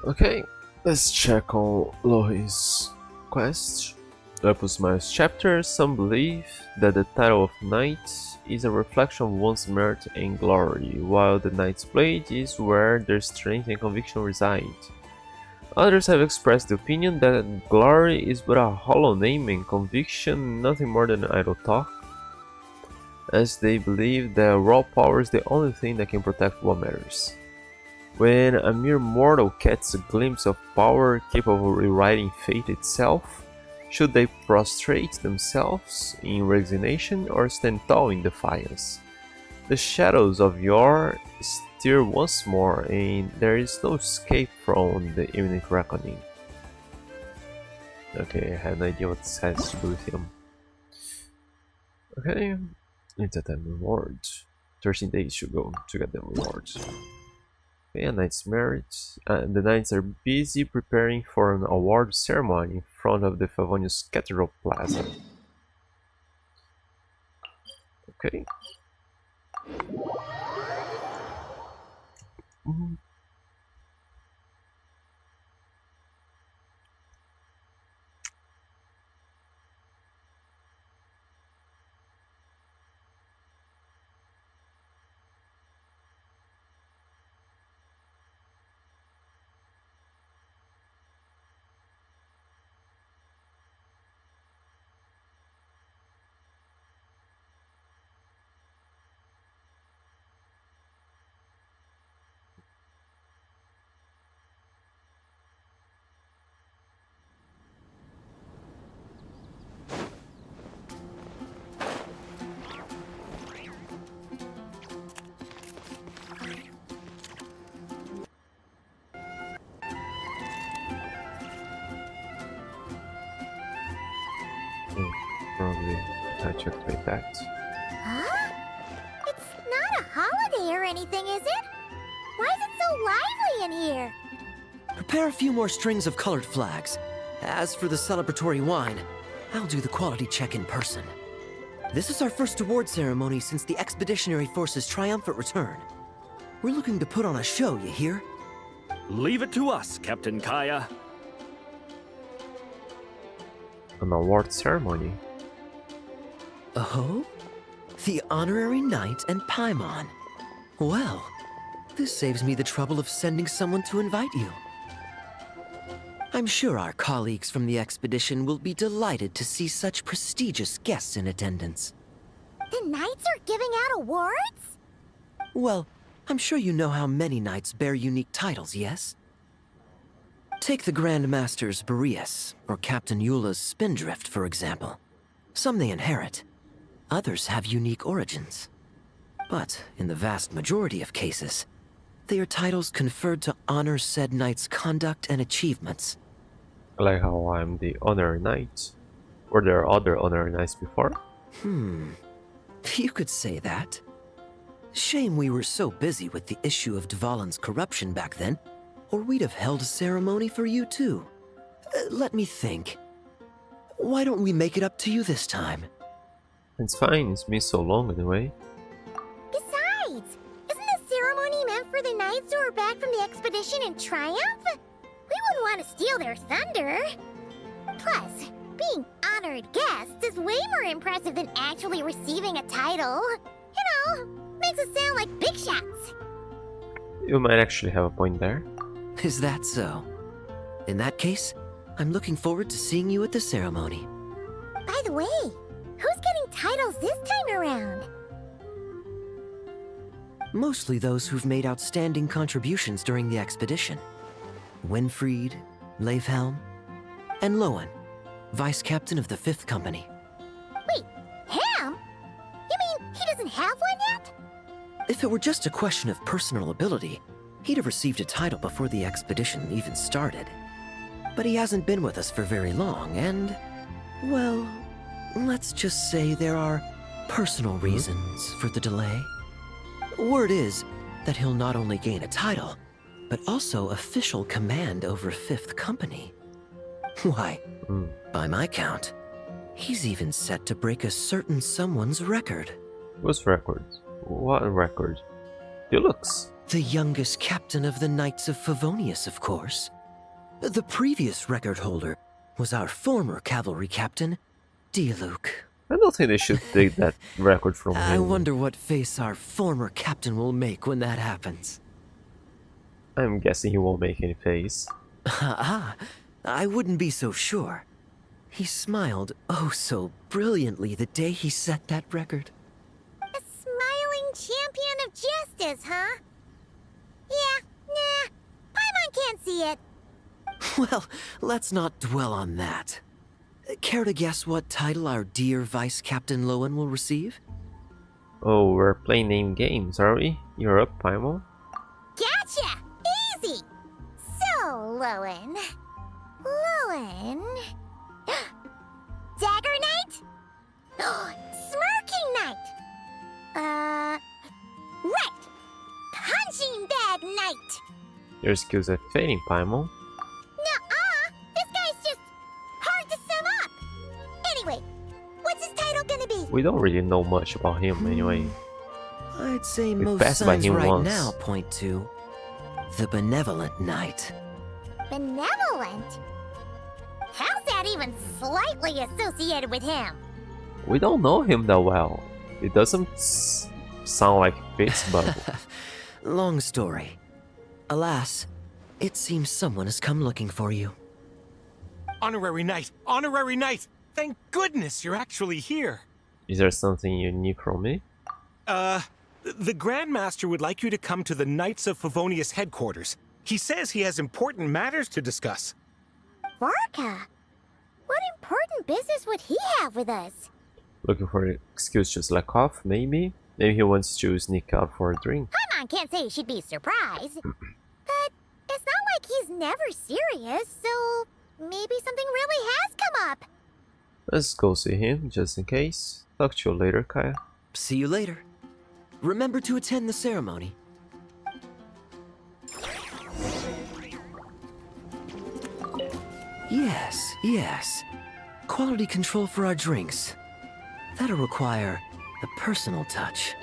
Okay, let's check on Lohis quest. Lepus Miles chapter. Some believe that the title of Knight is a reflection of one's merit and glory, while the Knight's Blade is where their strength and conviction reside. Others have expressed the opinion that glory is but a hollow name and conviction nothing more than idle talk, as they believe that raw power is the only thing that can protect what matters. When a mere mortal catches a glimpse of power capable of rewriting fate itself, should they prostrate themselves in resignation or stand tall in defiance? The shadows of yore stir once more, and there is no escape from the imminent reckoning. Okay, I have no idea what this has to do with him. Okay, it's a time reward. 13 days to go to get the rewards. Okay, a knight's merit. The knights are busy preparing for an award ceremony in front of the Favonius Cathedral Plaza. Okay. Probably time to activate that. Huh? It's not a holiday or anything, is it? Why is it so lively in here? Prepare a few more strings of colored flags. As for the celebratory wine, I'll do the quality check in person. This is our first award ceremony since the Expeditionary Force's triumphant return. We're looking to put on a show, you hear? Leave it to us, Captain Kaya. An award ceremony. Oh? The Honorary Knight and Paimon. Well, this saves me the trouble of sending someone to invite you. I'm sure our colleagues from the expedition will be delighted to see such prestigious guests in attendance. The knights are giving out awards? Well, I'm sure you know how many knights bear unique titles, yes? Take the Grand Master's Boreas, or Captain Eula's Spindrift, for example. Some they inherit. Others have unique origins. But in the vast majority of cases, they are titles conferred to honor said knight's conduct and achievements. Like how I'm the honorary knight. Were there other honorary knights before? You could say that. Shame we were so busy with the issue of Dvalin's corruption back then, or we'd have held a ceremony for you too. Let me think. Why don't we make it up to you this time? It's fine, it's been so long anyway. Besides, isn't the ceremony meant for the knights who are back from the expedition in triumph? We wouldn't want to steal their thunder. Plus, being honored guests is way more impressive than actually receiving a title. You know, makes us sound like big shots. You might actually have a point there. Is that so? In that case, I'm looking forward to seeing you at the ceremony. By the way, who's getting titles this time around? Mostly those who've made outstanding contributions during the expedition. Winfried, Leifhelm, and Lowen, Vice Captain of the 5th Company. Wait, Ham? You mean he doesn't have one yet? If it were just a question of personal ability, he'd have received a title before the expedition even started. But he hasn't been with us for very long, and, well, let's just say there are personal reasons for the delay. Word is that he'll not only gain a title, but also official command over 5th Company. Why, by my count, he's even set to break a certain someone's record. Whose record? What record? Your looks. The youngest captain of the Knights of Favonius, of course. The previous record holder was our former cavalry captain, Diluc. I don't think they should take that record from I him. wonder what face our former captain will make when that happens. I'm guessing he won't make any face. I wouldn't be so sure. He smiled oh so brilliantly the day he set that record. A smiling champion of justice, huh? Yeah, nah. Paimon can't see it. Well, let's not dwell on that. Care to guess what title our dear Vice Captain Lowen will receive? Oh, we're playing name games, are we? You're up, Paimon? Gotcha! Easy! So, Lowen... Dagger Knight? Smirking Knight! Right! Punching Bag Knight! Your skills are fading, Paimon. Nuh-uh! This guy's just hard to sum up! Anyway, what's his title gonna be? We don't really know much about him anyway. I'd say We most passed by signs him right once. now point to the Benevolent Knight. Benevolent? How's that even slightly associated with him? We don't know him that well. It doesn't sound like fits, but Long story. Alas, it seems someone has come looking for you. Honorary Knight! Honorary Knight! Thank goodness you're actually here! is there something unique from me? The Grand Master would like you to come to the Knights of Favonius headquarters. He says he has important matters to discuss. Varka? What important business would he have with us? Looking for an excuse to slack off, maybe? Maybe he wants to sneak out for a drink. Paimon can't say she'd be surprised. But it's not like he's never serious, so maybe something really has come up. Let's go see him, just in case. Talk to you later, Kaya. See you later. Remember to attend the ceremony. Yes. Quality control for our drinks. That'll require a personal touch.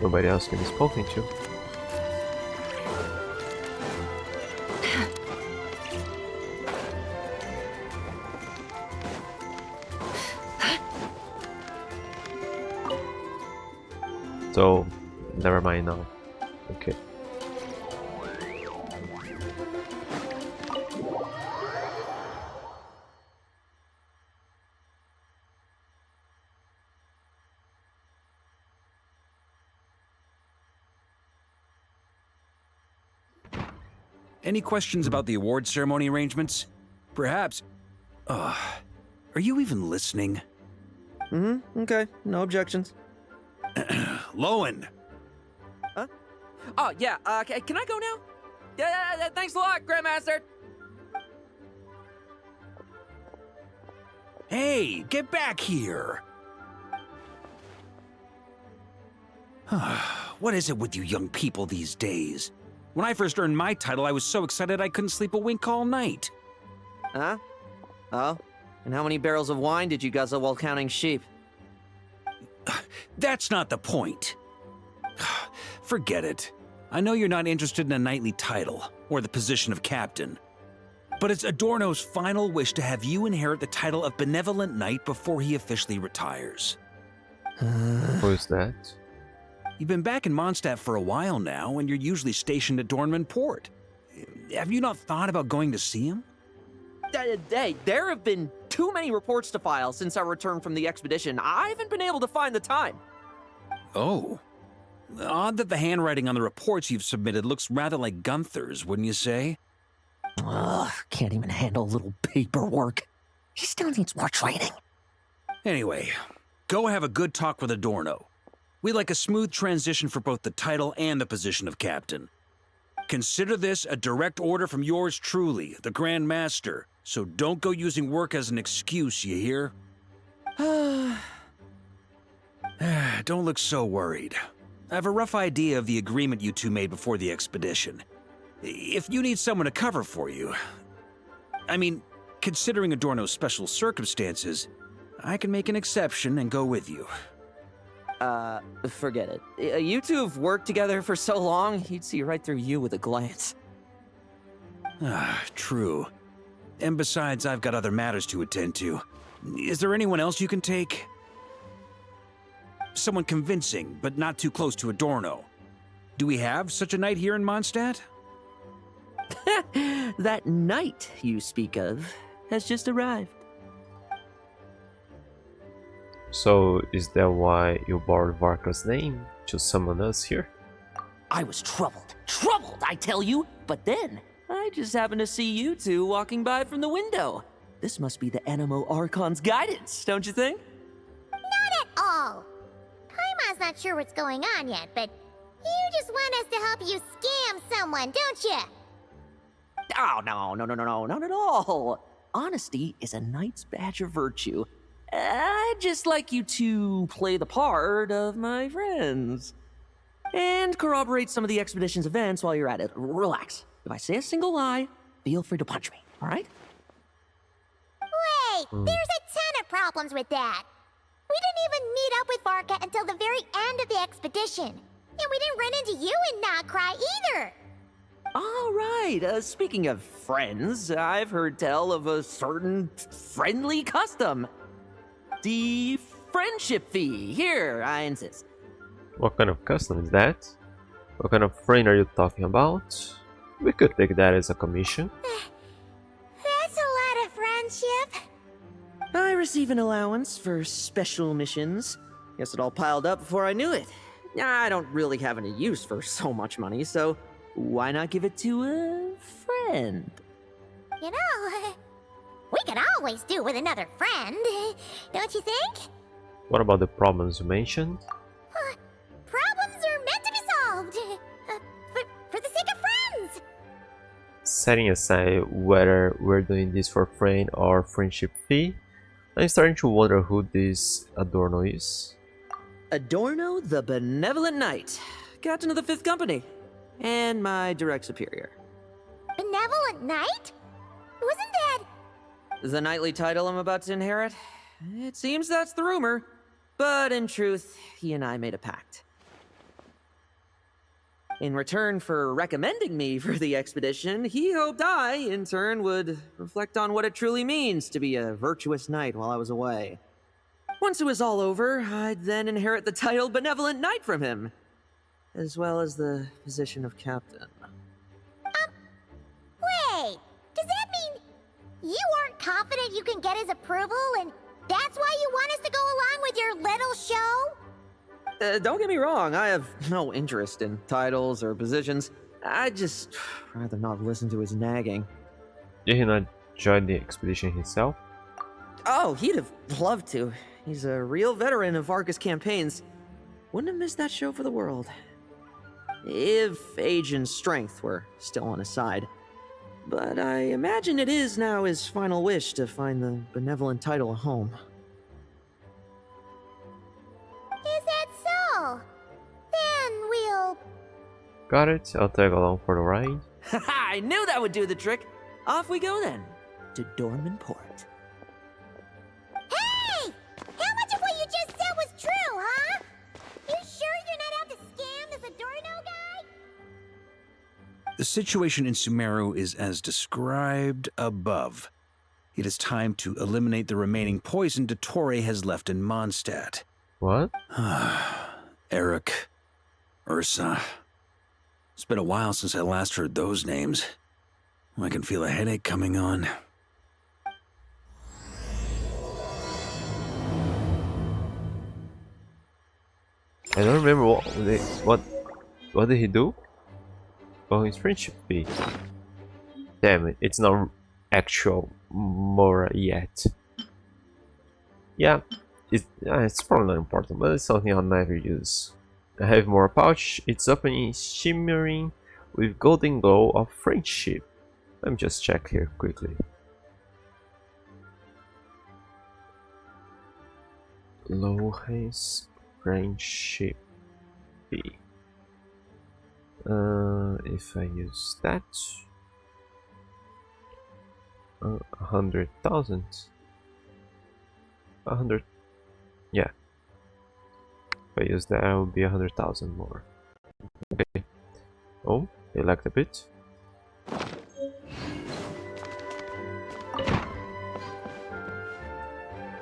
Nobody else can be spoken to. So, never mind now. Okay. Any questions about the award ceremony arrangements? Perhaps. Are you even listening? Okay, no objections. Lowen! Oh, yeah, can I go now? Yeah, thanks a lot, Grandmaster! Hey, get back here! What is it with you young people these days? When I first earned my title, I was so excited I couldn't sleep a wink all night. Huh? Oh? And how many barrels of wine did you guzzle while counting sheep? That's not the point. Forget it. I know you're not interested in a knightly title, or the position of captain. But it's Adorno's final wish to have you inherit the title of Benevolent Knight before he officially retires. Who is that? You've been back in Mondstadt for a while now, and you're usually stationed at Dornman Port. Have you not thought about going to see him? Hey, there have been too many reports to file since our return from the expedition. I haven't been able to find the time. Oh. Odd that the handwriting on the reports you've submitted looks rather like Gunther's, wouldn't you say? Ugh, can't even handle a little paperwork. He still needs more training. Anyway, go have a good talk with Adorno. We'd like a smooth transition for both the title and the position of captain. Consider this a direct order from yours truly, the Grand Master, so don't go using work as an excuse, you hear? Don't look so worried. I have a rough idea of the agreement you two made before the expedition. If you need someone to cover for you... considering Adorno's special circumstances, I can make an exception and go with you. Forget it. You two have worked together for so long, he'd see right through you with a glance. Ah, true. And besides, I've got other matters to attend to. Is there anyone else you can take? Someone convincing, but not too close to Adorno. Do we have such a knight here in Mondstadt? That knight you speak of has just arrived. So, is that why you borrowed Varka's name to summon us here? I was troubled, I tell you. But then, I just happened to see you two walking by from the window. This must be the Animo Archon's guidance, don't you think? Not at all. Paimon's not sure what's going on yet, but you just want us to help you scam someone, don't you? Oh, no, not at all. Honesty is a knight's badge of virtue. I'd just like you to play the part of my friends. And corroborate some of the expedition's events while you're at it. Relax. If I say a single lie, feel free to punch me, alright? Wait, there's a ton of problems with that. We didn't even meet up with Varka until the very end of the expedition. And we didn't run into you in Nagcry either. All right, speaking of friends, I've heard tell of a certain friendly custom. The friendship fee. Here, I insist. What kind of custom is that? What kind of friend are you talking about? We could take that as a commission. That's a lot of friendship. I receive an allowance for special missions. Guess it all piled up before I knew it. I don't really have any use for so much money, so why not give it to a friend? You know, we could always do with another friend, don't you think? What about the problems you mentioned? Problems are meant to be solved. For the sake of friends. Setting aside whether we're doing this for friend or friendship fee, I'm starting to wonder who this Adorno is. Adorno the Benevolent Knight, Captain of the Fifth Company, and my direct superior. Benevolent Knight? Wasn't that... The knightly title I'm about to inherit? It seems that's the rumor, but in truth, he and I made a pact. In return for recommending me for the expedition, he hoped I, in turn, would reflect on what it truly means to be a virtuous knight while I was away. Once it was all over, I'd then inherit the title Benevolent Knight from him, as well as the position of captain. Wait, does that mean you aren't confident you can get his approval and that's why you want us to go along with your little show? Don't get me wrong, I have no interest in titles or positions. I'd just rather not listen to his nagging. Did he not join the expedition himself? Oh, he'd have loved to. He's a real veteran of Varka's campaigns. Wouldn't have missed that show for the world. If age and strength were still on his side. But I imagine it is now his final wish to find the benevolent title a home. Is that so? Then we'll... Got it, I'll tag along for the ride. Haha, I knew that would do the trick. Off we go then, to Dorman Port. Hey! How much of what you just said was true, huh? You sure you're not out to scam this Adorno guy? The situation in Sumeru is as described above. It is time to eliminate the remaining poison Dottore has left in Mondstadt. What? Eric, Ursa. It's been a while since I last heard those names. I can feel a headache coming on. I don't remember what did he do? Oh, his friendship fee. Damn it, it's not actual Mora yet. Yeah, it's probably not important, but it's something I'll never use. I have more pouch, it's open shimmering with golden glow of friendship. Let me just check here quickly. Lowest friendship fee. If I use that, 100,000. 100. Yeah. If I use that, it will be 100,000 more. Okay. Oh, they lagged a bit.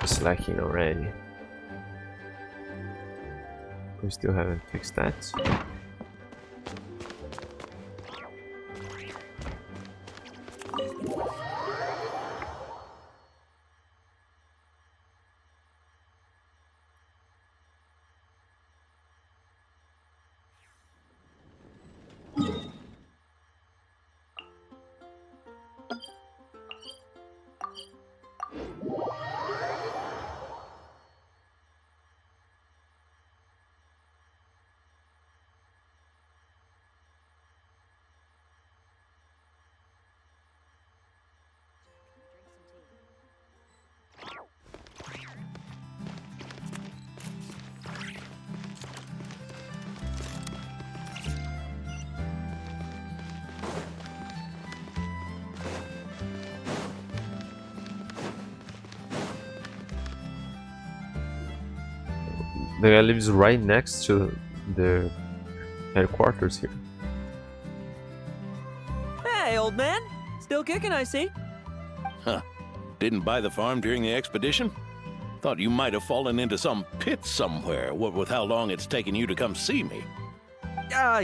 It's lacking already. We still haven't fixed that. The guy lives right next to the headquarters here. Hey, old man. Still kicking, I see. Huh. Didn't buy the farm during the expedition? Thought you might have fallen into some pit somewhere, what with how long it's taken you to come see me.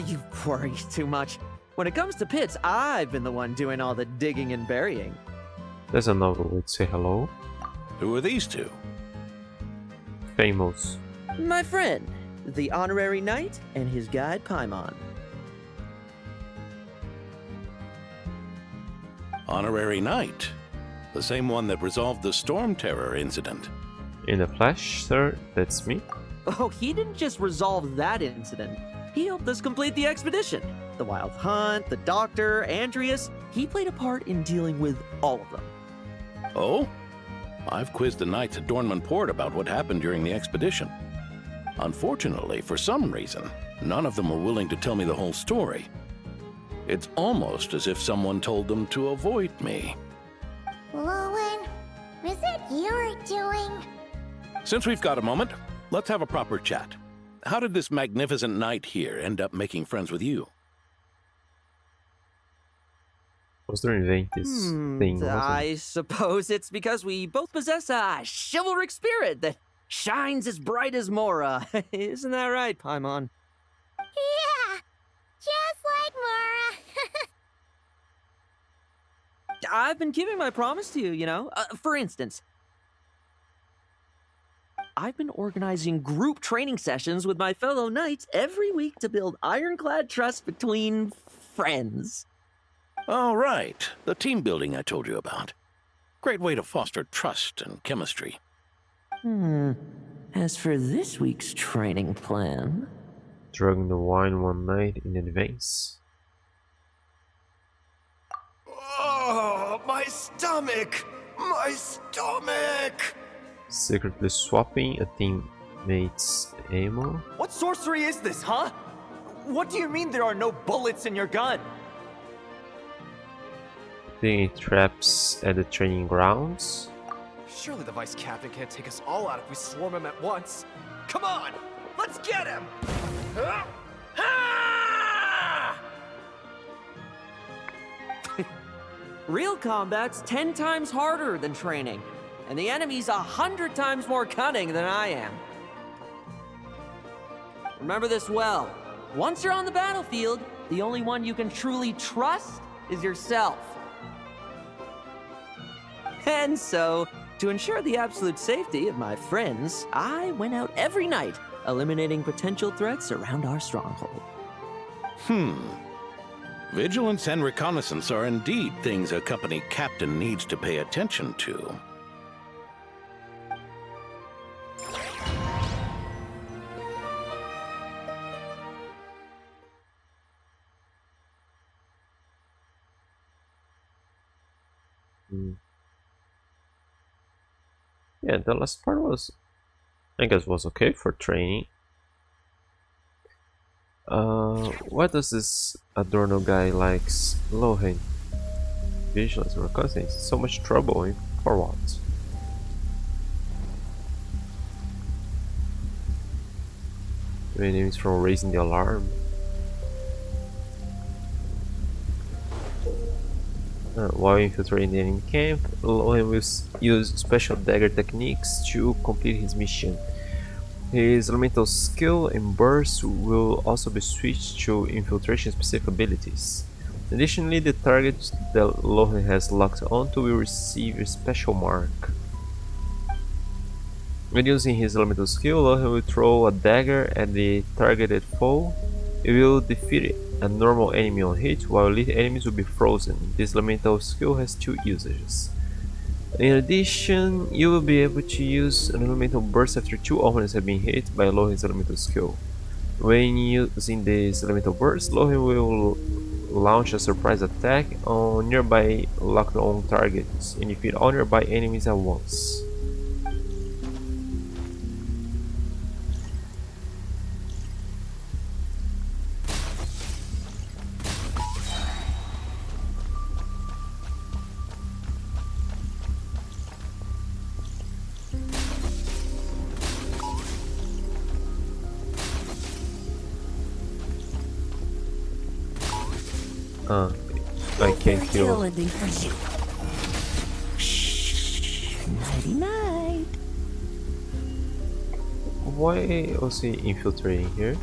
You worry too much. When it comes to pits, I've been the one doing all the digging and burying. There's another way to say hello. Who are these two? Famous. My friend, the honorary knight, and his guide Paimon. Honorary Knight. The same one that resolved the Storm Terror incident. In the flesh, sir, that's me. Oh, he didn't just resolve that incident. He helped us complete the expedition. The Wild Hunt, the Doctor, Andreas. He played a part in dealing with all of them. Oh? I've quizzed the knights at Dornman Port about what happened during the expedition. Unfortunately, for some reason, none of them were willing to tell me the whole story. It's almost as if someone told them to avoid me. Lowen, is it your doing? Since we've got a moment, let's have a proper chat. How did this magnificent knight here end up making friends with you? Was there invent this thing? I suppose it's because we both possess a chivalric spirit that shines as bright as Mora. Isn't that right, Paimon? Yeah, just like Mara. I've been keeping my promise to you, you know. For instance, I've been organizing group training sessions with my fellow knights every week to build ironclad trust between friends. Oh, right. The team building I told you about. Great way to foster trust and chemistry. As for this week's training plan... Drinking the wine one night in advance. Oh, my stomach! My stomach! Secretly swapping a teammate's ammo. What sorcery is this, huh? What do you mean there are no bullets in your gun? Putting traps at the training grounds. Surely the vice captain can't take us all out if we swarm him at once. Come on! Let's get him! Huh? Ah! Real combat's 10 times harder than training, and the enemy's 100 times more cunning than I am. Remember this well. Once you're on the battlefield, the only one you can truly trust is yourself. And so, to ensure the absolute safety of my friends, I went out every night, eliminating potential threats around our stronghold. Vigilance and reconnaissance are indeed things a company captain needs to pay attention to. Yeah, the last part was, I guess, was okay for training. Why does this Adorno guy likes Lohen? vigilance, we're constantly in so much trouble. And for what? Enemies from raising the alarm. While infiltrating the enemy camp, Lohan will use special dagger techniques to complete his mission. His elemental skill and burst will also be switched to infiltration specific abilities. Additionally, the target that Lohan has locked onto will receive a special mark. When using his elemental skill, Lohan will throw a dagger at the targeted foe. It will defeat a normal enemy on hit, while elite enemies will be frozen. This elemental skill has 2 usages. In addition, you will be able to use an elemental burst after 2 opponents have been hit by Lohan's elemental skill. When using this elemental burst, Lohan will launch a surprise attack on nearby locked-on targets and defeat all nearby enemies at once. I can't kill. Nighty night. Why was he infiltrating here?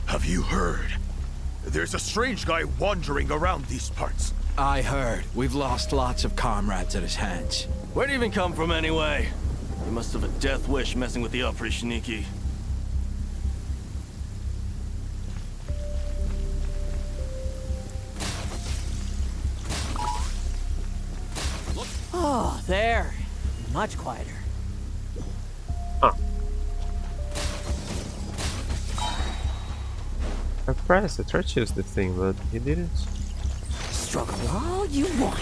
Have you heard? There's a strange guy wandering around these parts. I heard. We've lost lots of comrades at his hands. Where'd he even come from anyway? He must have a death wish messing with the Oprishniki. Oh, there. Much quieter. I pressed, I tried to use the thing, but he didn't. Struggle all you want.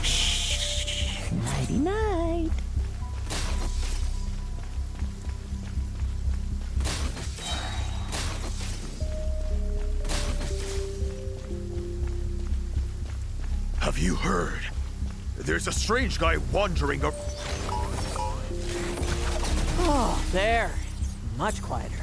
Shh. Nighty night. Have you heard? There's a strange guy wandering around. Oh, there. Much quieter.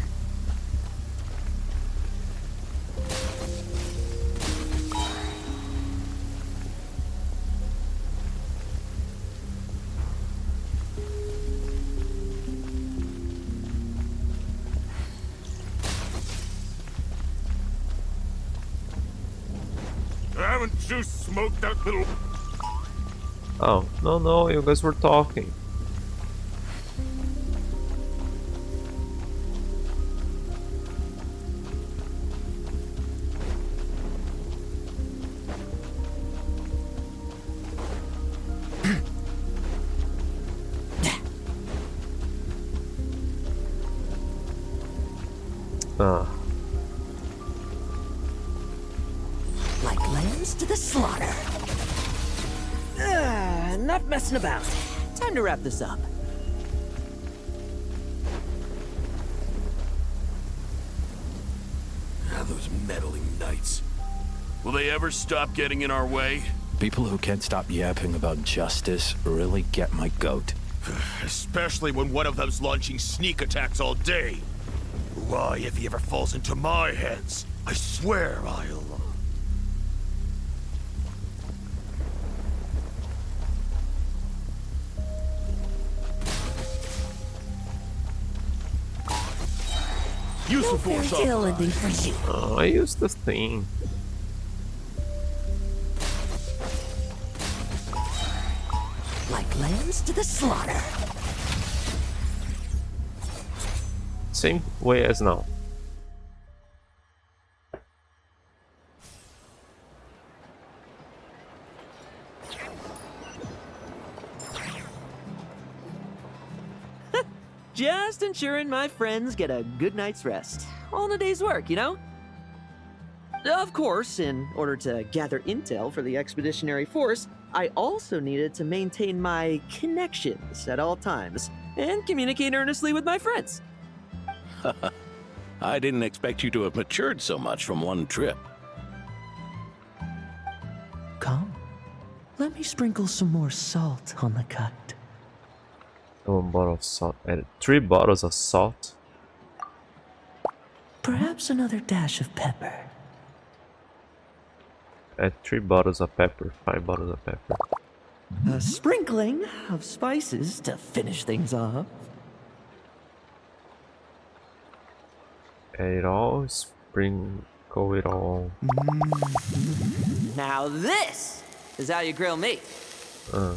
Haven't you smoked that little... Oh, no, you guys were talking. Like lambs to the slaughter. Enough messing about. Time to wrap this up. Those meddling knights. Will they ever stop getting in our way? People who can't stop yapping about justice really get my goat. Especially when one of them's launching sneak attacks all day. Why, if he ever falls into my hands, I swear I'll... Use the force for you. Oh, I used this thing. Like lambs to the slaughter. Same way as now. Just ensuring my friends get a good night's rest. All in a day's work, you know? Of course, in order to gather intel for the expeditionary force, I also needed to maintain my connections at all times and communicate earnestly with my friends. I didn't expect you to have matured so much from one trip. Come, let me sprinkle some more salt on the cut. 1 bottle of salt and 3 bottles of salt. Perhaps another dash of pepper. Add 3 bottles of pepper, 5 bottles of pepper. A sprinkling of spices to finish things off. Add it all, sprinkle it all. Now this is how you grill meat. Uh,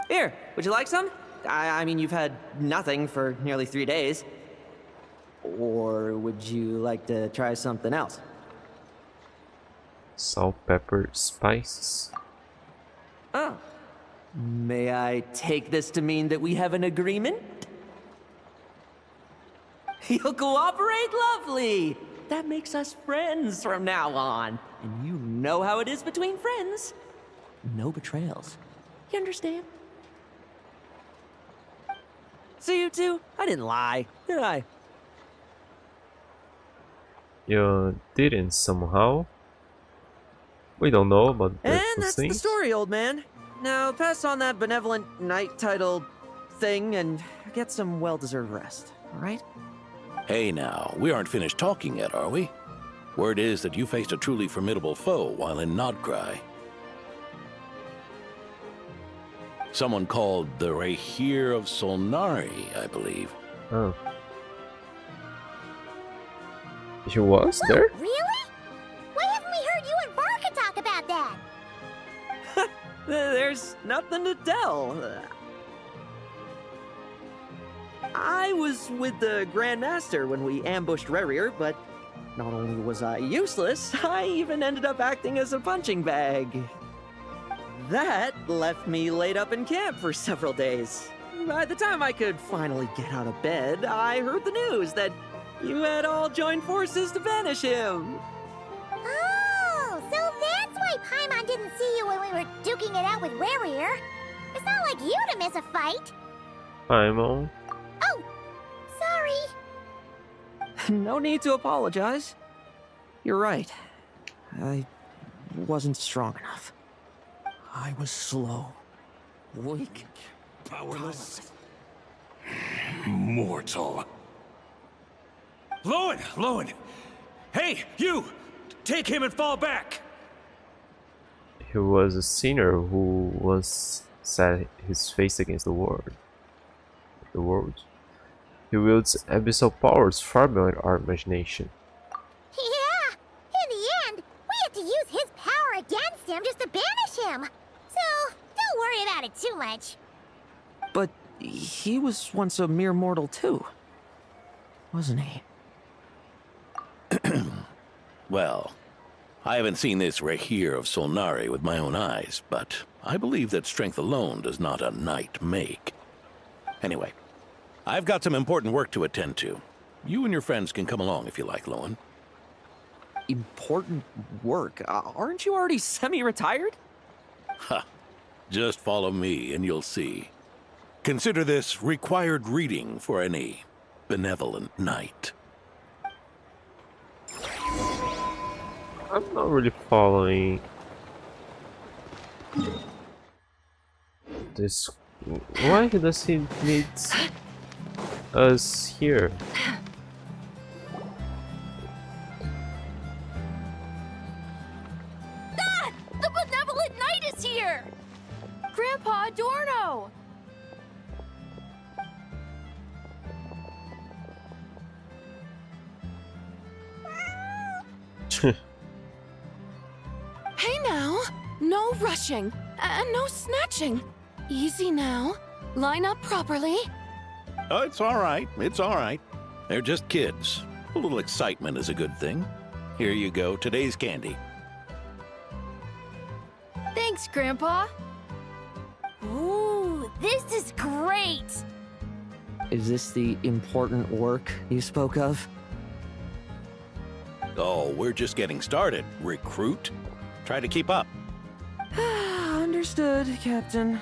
Here, would you like some? I mean, you've had nothing for nearly 3 days. Or would you like to try something else? salt, pepper, spices. Oh. May I take this to mean that we have an agreement? You'll cooperate? Lovely! That makes us friends from now on. And you know how it is between friends. No betrayals. You understand? So you two, I didn't lie, did I? You didn't somehow. We don't know about And those that's the things. story, old man. Now pass on that benevolent knight title thing and get some well-deserved rest, alright? Hey now, we aren't finished talking yet, are we? Word is that you faced a truly formidable foe while in Nodcry. Someone called the Rahir of Solnari, I believe. Oh. She was Whoa, there? really? Why haven't we heard you and Barca talk about that? There's nothing to tell. I was with the Grand Master when we ambushed Rerir, but not only was I useless, I even ended up acting as a punching bag. That left me laid up in camp for several days. By the time I could finally get out of bed, I heard the news that you had all joined forces to banish him. Oh, so that's why Paimon didn't see you when we were duking it out with Rerir. It's not like you to miss a fight. Paimon. Oh, sorry. No need to apologize. You're right. I wasn't strong enough. I was slow, weak, Powerless. Mortal. Lowen! Hey, you! Take him and fall back! He was a sinner who once set his face against the world. He wields abyssal powers far beyond our imagination. Yeah, in the end, we had to use his power against him just to banish him. So, don't worry about it too much. but he was once a mere mortal too, wasn't he? Well, I haven't seen this Rahir of Solnari with my own eyes, but I believe that strength alone does not a knight make. Anyway, I've got some important work to attend to. You and your friends can come along if you like, Lowen. Important work? Aren't you already semi-retired? Ha! Just follow me and you'll see. Consider this required reading for any benevolent knight. I'm not really following this. Why does he need us here? Ah! The benevolent knight is here! Grandpa Adorno! Hey now! No rushing, and no snatching. Easy now. Line up properly. Oh, it's all right. It's all right. They're just kids. A little excitement is a good thing. Here you go, today's candy. Thanks, Grandpa. Ooh, this is great. Is this the important work you spoke of? Oh, we're just getting started, recruit. Try to keep up. Understood, Captain.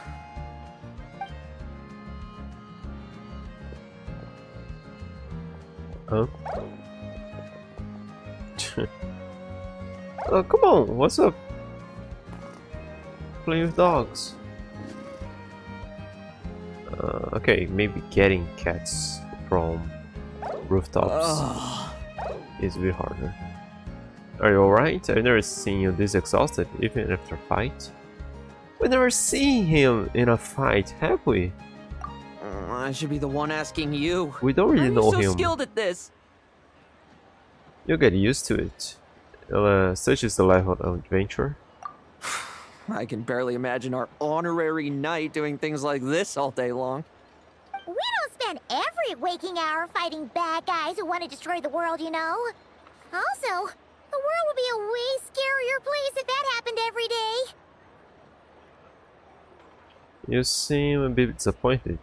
Huh? Oh, come on, what's up? Playing with dogs. Okay, maybe getting cats from rooftops is a bit harder. Are you alright? I've never seen you this exhausted, even after a fight. We've never seen him in a fight, have we? I should be the one asking you. We don't really know How are you so him. skilled at this? You'll get used to it. Such is the life of adventure. I can barely imagine our honorary knight doing things like this all day long. We don't spend every waking hour fighting bad guys who want to destroy the world, you know. Also, the world would be a way scarier place if that happened every day. You seem a bit disappointed,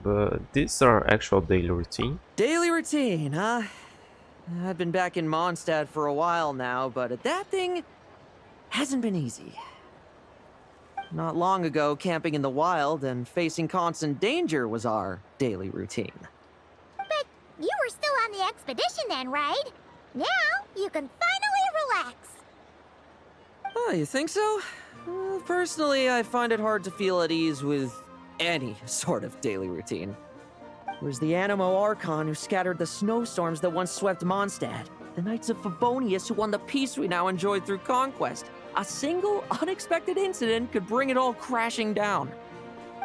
but this is our actual daily routine. Daily routine, huh? I've been back in Mondstadt for a while now, but adapting hasn't been easy. Not long ago, camping in the wild and facing constant danger was our daily routine. But you were still on the expedition then, right? Now you can finally relax. Oh, you think so? Personally, I find it hard to feel at ease with any sort of daily routine. There's the Animo Archon who scattered the snowstorms that once swept Mondstadt, the Knights of Favonius who won the peace we now enjoy through conquest. A single unexpected incident could bring it all crashing down.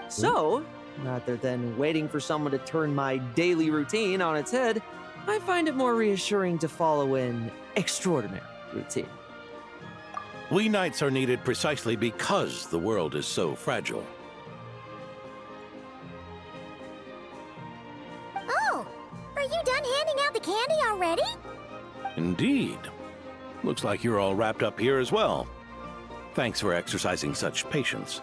So, rather than waiting for someone to turn my daily routine on its head, I find it more reassuring to follow an extraordinary routine. We knights are needed precisely because the world is so fragile. Oh, are you done handing out the candy already? Indeed. Looks like you're all wrapped up here as well. Thanks for exercising such patience.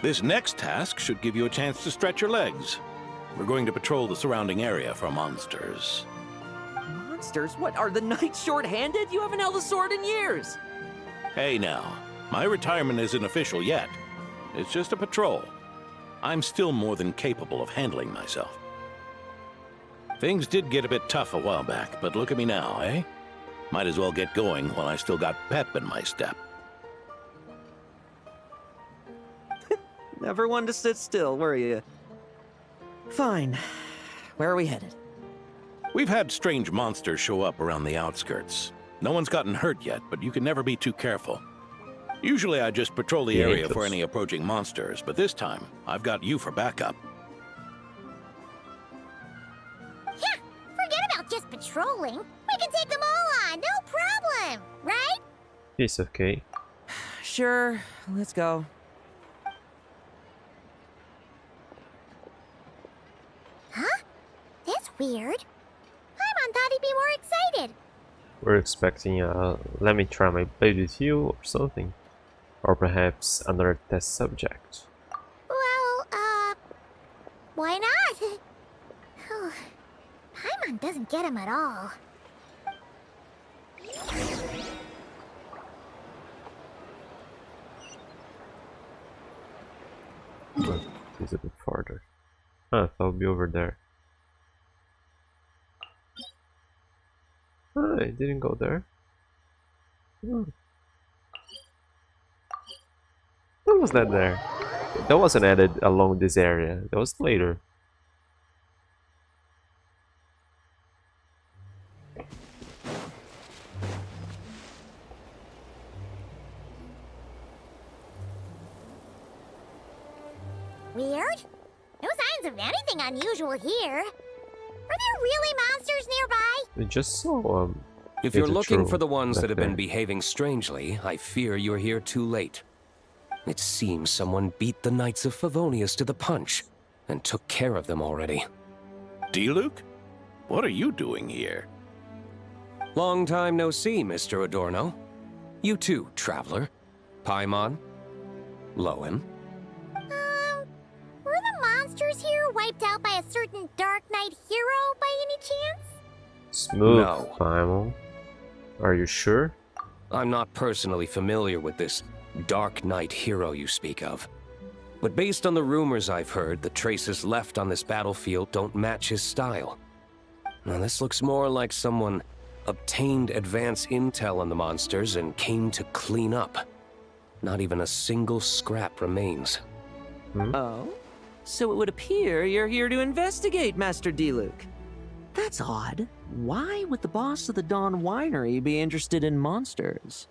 This next task should give you a chance to stretch your legs. We're going to patrol the surrounding area for monsters. Monsters? What, are the knights short-handed? You haven't held a sword in years! Hey now, my retirement isn't official yet. It's just a patrol. I'm still more than capable of handling myself. Things did get a bit tough a while back, but look at me now, eh? Might as well get going while I still got pep in my step. Never one to sit still, were you? Fine. Where are we headed? We've had strange monsters show up around the outskirts. No one's gotten hurt yet, but you can never be too careful. Usually I just patrol the area for any approaching monsters, but this time I've got you for backup. Yeah, forget about just patrolling. We can take them all on, no problem, right? Piece of cake. Sure, let's go. Huh? That's weird. Paimon thought he'd be more excited. We're expecting a let me try my blade with you or something. Or perhaps another test subject. Well, why not? Paimon doesn't get him at all. It's a bit farther. I thought it'd be over there. Oh, I didn't go there. Oh. When was that there? That wasn't added along this area. That was later. Weird? No signs of anything unusual here. Are there really monsters nearby? We just saw If you're looking true for the ones that have been there. behaving strangely, I fear you're here too late. It seems someone beat the Knights of Favonius to the punch and took care of them already. D-Luke? What are you doing here? Long time no see, Mr. Adorno. You too, traveler. Paimon. Lowen. Were the monsters here wiped out by a certain dark Smooth, No. Paimon. Are you sure? I'm not personally familiar with this Dark Knight hero you speak of. But based on the rumors I've heard, the traces left on this battlefield don't match his style. Now this looks more like someone obtained advance intel on the monsters and came to clean up. Not even a single scrap remains. Oh? So it would appear you're here to investigate, Master Diluc. That's odd. Why would the boss of the Dawn Winery be interested in monsters?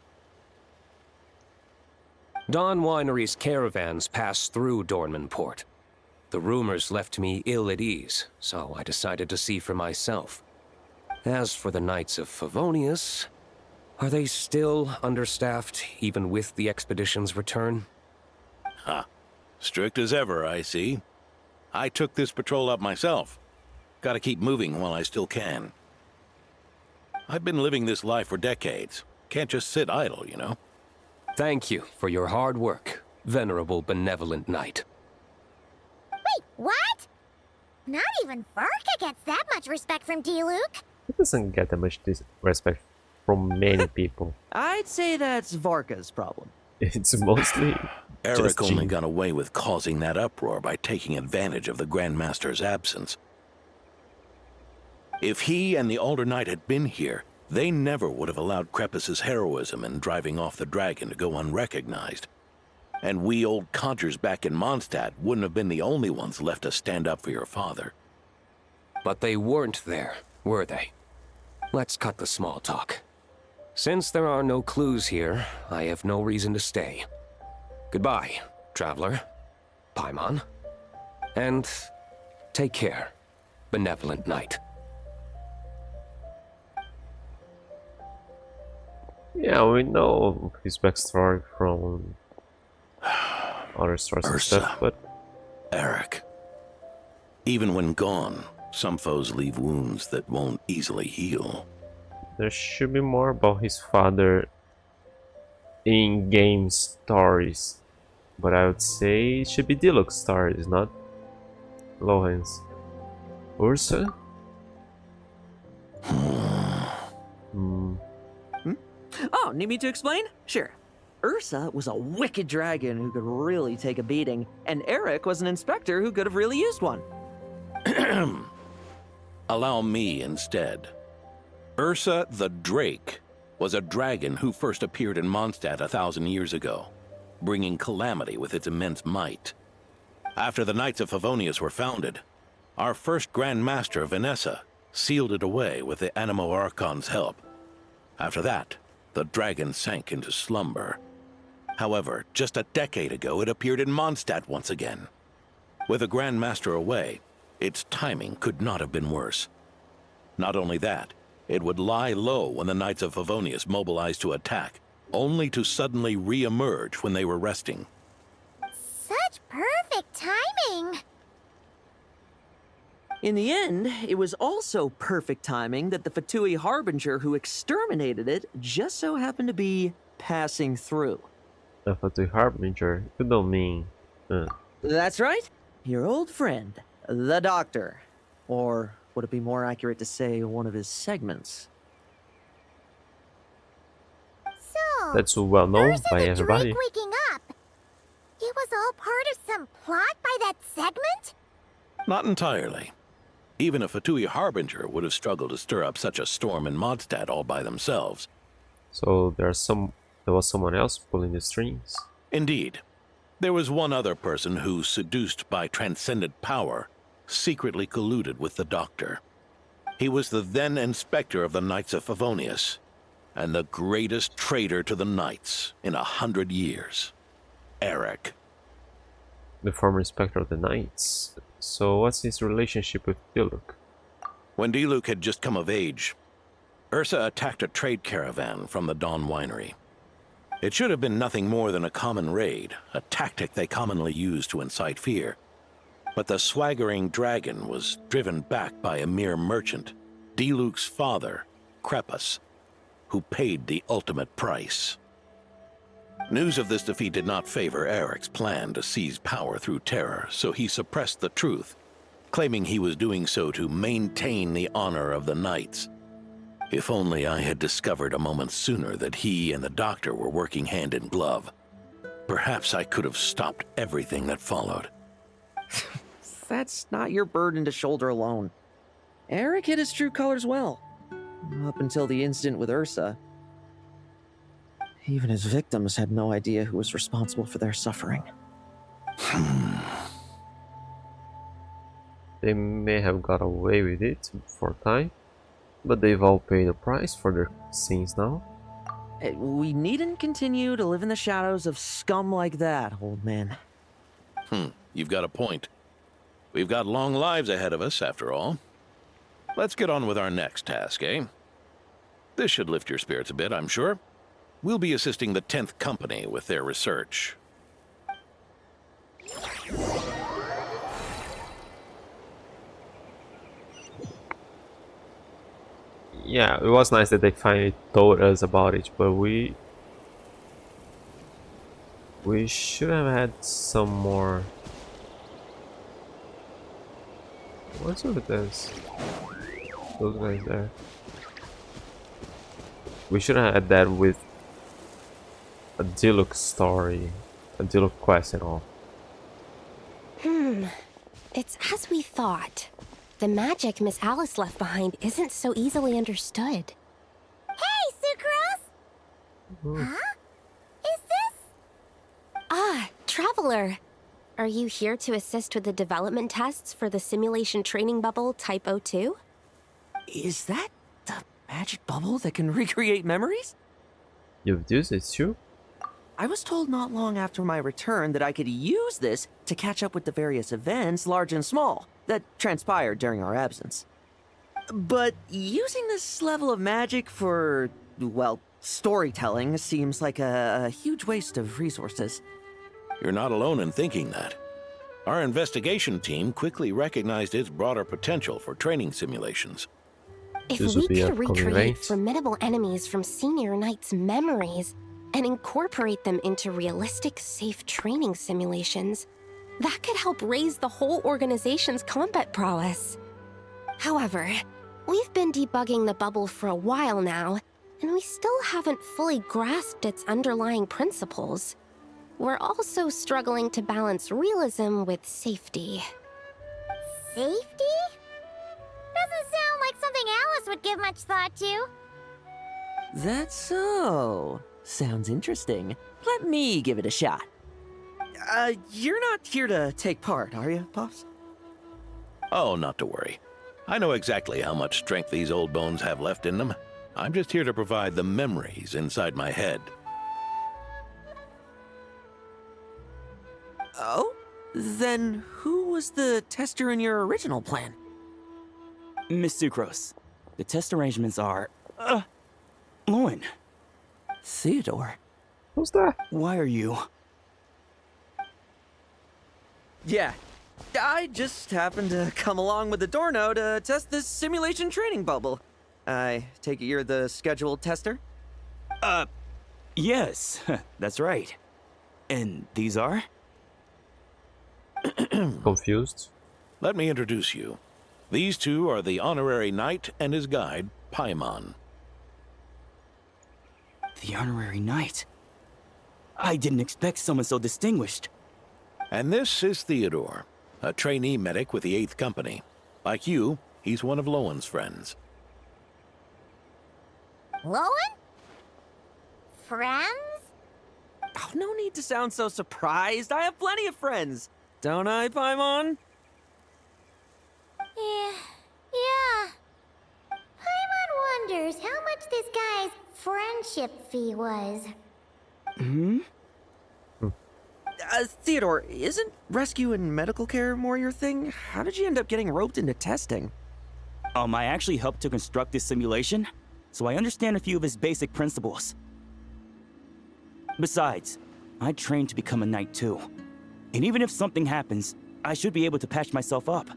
Dawn Winery's caravans pass through Dornman Port. The rumors left me ill at ease, so I decided to see for myself. As for the Knights of Favonius, are they still understaffed even with the expedition's return? Ha. Strict as ever, I see. I took this patrol up myself. Gotta keep moving while I still can. I've been living this life for decades. Can't just sit idle, you know? Thank you for your hard work, venerable benevolent knight. Wait, what? Not even Varka gets that much respect from Diluc. He doesn't get that much respect from many people. I'd say that's Varka's problem. It's mostly Eric only Jean. got away with causing that uproar by taking advantage of the Grandmaster's absence. If he and the Alder Knight had been here, they never would have allowed Crepus's heroism in driving off the dragon to go unrecognized. And we old codgers back in Mondstadt wouldn't have been the only ones left to stand up for your father. But they weren't there, were they? Let's cut the small talk. Since there are no clues here, I have no reason to stay. Goodbye, traveler, Paimon, and take care, benevolent knight. Yeah, we know his backstory from other sources and stuff, but Eric. Even when gone, some foes leave wounds that won't easily heal. there should be more about his father in game stories. But I would say it should be Diluc's stories, not Lohan's. Ursa? Oh, need me to explain? Sure. Ursa was a wicked dragon who could really take a beating, and Eric was an inspector who could have really used one. Allow me instead. Ursa the Drake was a dragon who first appeared in Mondstadt 1,000 years ago, bringing calamity with its immense might. After the Knights of Favonius were founded, our first Grand Master, Vanessa, sealed it away with the Animo Archon's help. After that, the dragon sank into slumber. However, just a decade ago, it appeared in Mondstadt once again. With the Grand Master away, its timing could not have been worse. Not only that, it would lie low when the Knights of Favonius mobilized to attack, only to suddenly re-emerge when they were resting. Such perfect timing! In the end, it was also perfect timing that the Fatui Harbinger who exterminated it just so happened to be passing through. The Fatui Harbinger? You don't mean... That's right. Your old friend, the Doctor. Or would it be more accurate to say one of his segments? So, That's well known Ursa by the everybody. Drake waking up. It was all part of some plot by that segment? Not entirely. Even a Fatui Harbinger would have struggled to stir up such a storm in Mondstadt all by themselves. So there was someone else pulling the strings. Indeed. There was one other person who, seduced by transcendent power, secretly colluded with the Doctor. He was the then Inspector of the Knights of Favonius, and the greatest traitor to the Knights in 100 years. Eric. The former Inspector of the Knights. So what's his relationship with Diluc? When Diluc had just come of age, Ursa attacked a trade caravan from the Dawn Winery. It should have been nothing more than a common raid, a tactic they commonly use to incite fear. But the swaggering dragon was driven back by a mere merchant, Diluc's father, Crepus, who paid the ultimate price. News of this defeat did not favor Eric's plan to seize power through terror, so he suppressed the truth, claiming he was doing so to maintain the honor of the Knights. If only I had discovered a moment sooner that he and the doctor were working hand in glove. Perhaps I could have stopped everything that followed. That's not your burden to shoulder alone. Eric hid his true colors well. Up until the incident with Ursa. Even his victims had no idea who was responsible for their suffering. They may have got away with it for a time, but they've all paid a price for their sins now. We needn't continue to live in the shadows of scum like that, old man. You've got a point. We've got long lives ahead of us, after all. Let's get on with our next task, eh? This should lift your spirits a bit, I'm sure. We'll be assisting the 10th Company with their research. Yeah, it was nice that they finally told us about it, but we should have had some more. What's with this? Those guys there. We should have had that with a Diluc story, a Diluc quest and all. It's as we thought. The magic Miss Alice left behind isn't so easily understood. Hey, Sucrose! Huh? Is this? Ah, Traveler. Are you here to assist with the development tests for the simulation training bubble Type 02? Is that the magic bubble that can recreate memories? You've used it too? I was told not long after my return that I could use this to catch up with the various events, large and small, that transpired during our absence. But using this level of magic for, well, storytelling seems like a huge waste of resources. You're not alone in thinking that. Our investigation team quickly recognized its broader potential for training simulations. If we could recreate formidable enemies from Senior Knight's memories and incorporate them into realistic, safe training simulations, that could help raise the whole organization's combat prowess. However, we've been debugging the bubble for a while now, and we still haven't fully grasped its underlying principles. We're also struggling to balance realism with safety. Safety? Doesn't sound like something Alice would give much thought to. That's so. Sounds interesting. Let me give it a shot. You're not here to take part, are you, Pops? Oh, not to worry. I know exactly how much strength these old bones have left in them. I'm just here to provide the memories inside my head. Oh? Then who was the tester in your original plan? Miss Sucrose, the test arrangements are... Lauren. Theodore. Who's that? Why are you... Yeah, I just happened to come along with the Dorno to test this simulation training bubble. I take it you're the scheduled tester? Yes, that's right. And these are? Confused? Let me introduce you. These two are the honorary knight and his guide, Paimon. The honorary knight? I didn't expect someone so distinguished. And this is Theodore, a trainee medic with the 8th Company. Like you, he's one of Lowen's friends. Lowen? Friends? Oh, no need to sound so surprised. I have plenty of friends. Don't I, Paimon? Yeah. Paimon wonders how much this guy's friendship fee was. Theodore, isn't rescue and medical care more your thing? How did you end up getting roped into testing? I actually helped to construct this simulation, so I understand a few of its basic principles. Besides, I trained to become a knight too. And even if something happens, I should be able to patch myself up.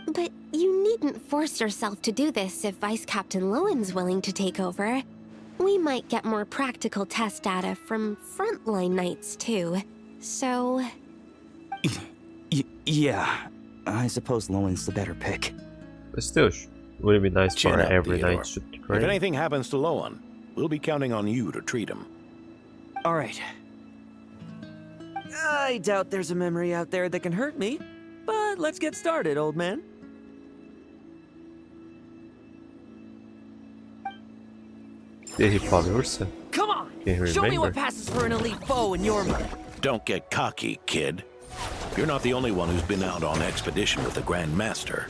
But you needn't force yourself to do this if Vice Captain Lowen's willing to take over. We might get more practical test data from frontline knights too, so... Yeah, I suppose Lowen's the better pick. But still, Would it be nice Chin for up, every Theodore. night to If train? anything happens to Lowen, we'll be counting on you to treat him. All right. I doubt there's a memory out there that can hurt me, but let's get started, old man. Did he follow Ursa? Come on! Can he Show me what remember? passes for an elite foe in your mind. Don't get cocky, kid. You're not the only one who's been out on expedition with the Grand Master.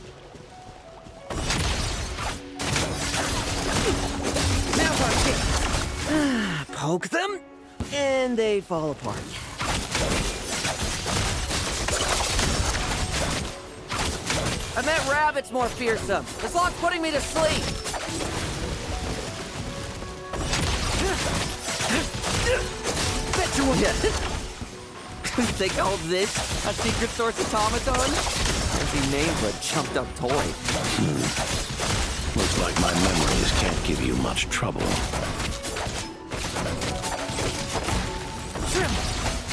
Now's our chance. Poke them, and they fall apart. I bet Rabbit's more fearsome. This lock's putting me to sleep. Bet you won't. They call this a secret source automaton? Fancy name for a chumped up toy. Looks like my memories can't give you much trouble.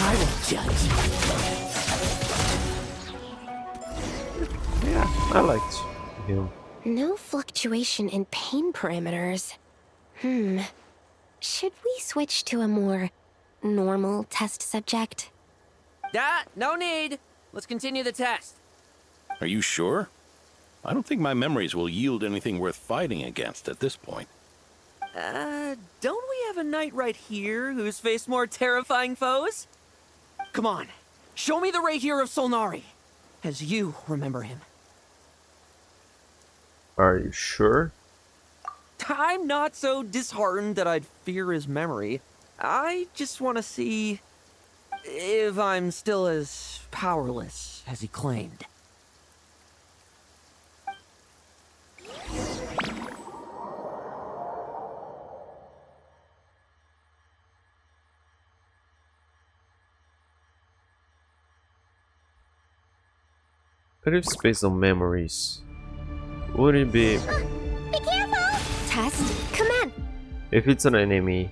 I will judge. Yeah, I liked him. No fluctuation in pain parameters. Should we switch to a more normal test subject? No need. Let's continue the test. Are you sure? I don't think my memories will yield anything worth fighting against at this point. Don't we have a knight right here who's faced more terrifying foes? Come on, show me the Rahier of Solnari, as you remember him. Are you sure? I'm not so disheartened that I'd fear his memory. I just want to see if I'm still as powerless as he claimed. But if it's based on memories, would it be... Be careful! Test, command. If it's an enemy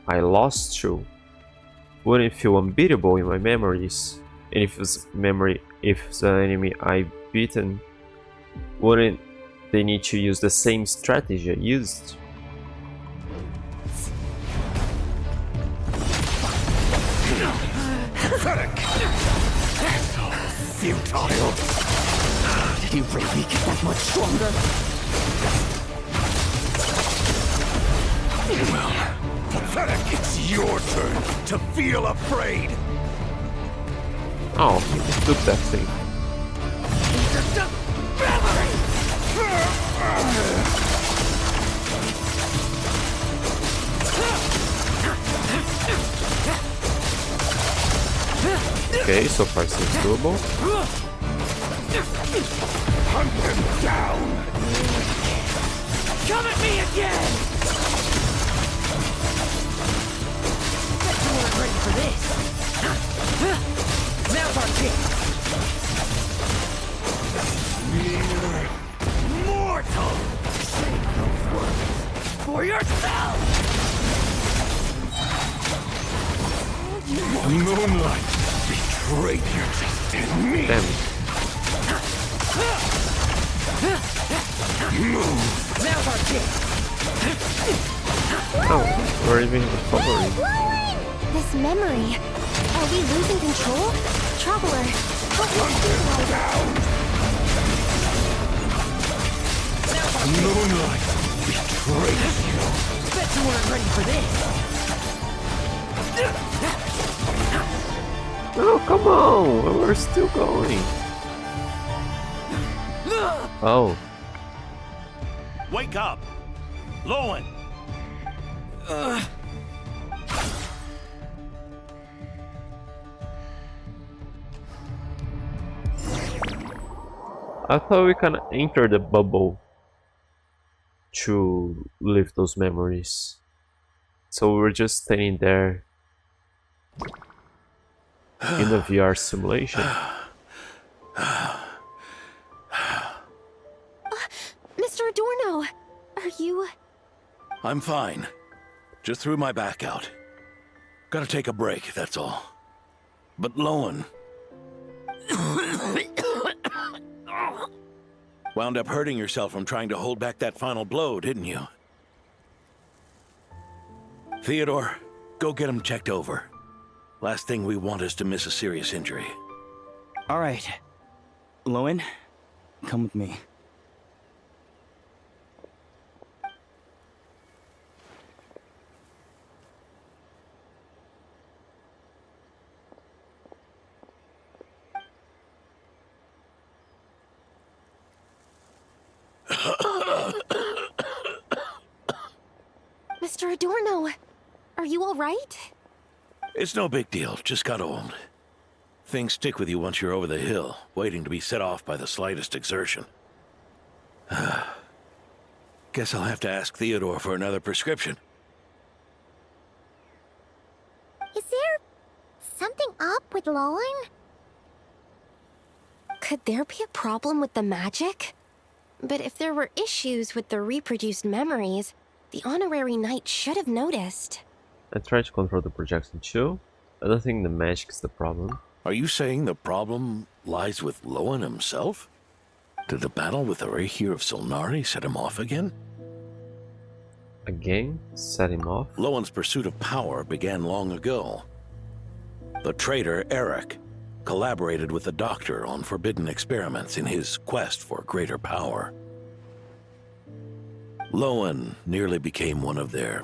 I lost to, wouldn't it feel unbeatable in my memories? And if it's an enemy I've beaten, wouldn't they need to use the same strategy I used? Futile! Did he really get that much stronger? Well, pathetic! It's your turn to feel afraid! Oh, he took that thing. Okay, so far seems doable. Hunt them down! Come at me again! Bet you weren't ready for this. Now's our chance. Mere mortal! Say those words for yourself! Moonlight betrayed your trust in me! Damn it. Move! Now's our chance. Oh, we're even recovering. This memory. Are we losing control? Traveler, help me feel down! Moonlight betrayed you! Bet you weren't ready for this. Oh, come on! We're still going. Oh. Wake up! Lowen! I thought we can enter the bubble to live those memories. So we were just standing there in the VR simulation. Mr. Adorno, are you... I'm fine. Just threw my back out. Gotta take a break, that's all. But Lowen... Wound up hurting yourself from trying to hold back that final blow, didn't you? Theodore, go get him checked over. Last thing we want is to miss a serious injury. All right. Lowen, come with me. Mr. Adorno, are you all right? It's no big deal, just got old. Things stick with you once you're over the hill, waiting to be set off by the slightest exertion. Guess I'll have to ask Theodore for another prescription. Is there something up with Lowen? Could there be a problem with the magic? But if there were issues with the reproduced memories, the honorary knight should have noticed. I tried to control the projection too. I don't think the magic is the problem. Are you saying the problem lies with Lowen himself? Did the battle with the Theory of Zelda set him off again? Again? Set him off? Lowen's pursuit of power began long ago. The traitor, Eric, collaborated with the Doctor on forbidden experiments in his quest for greater power. Lowen nearly became one of their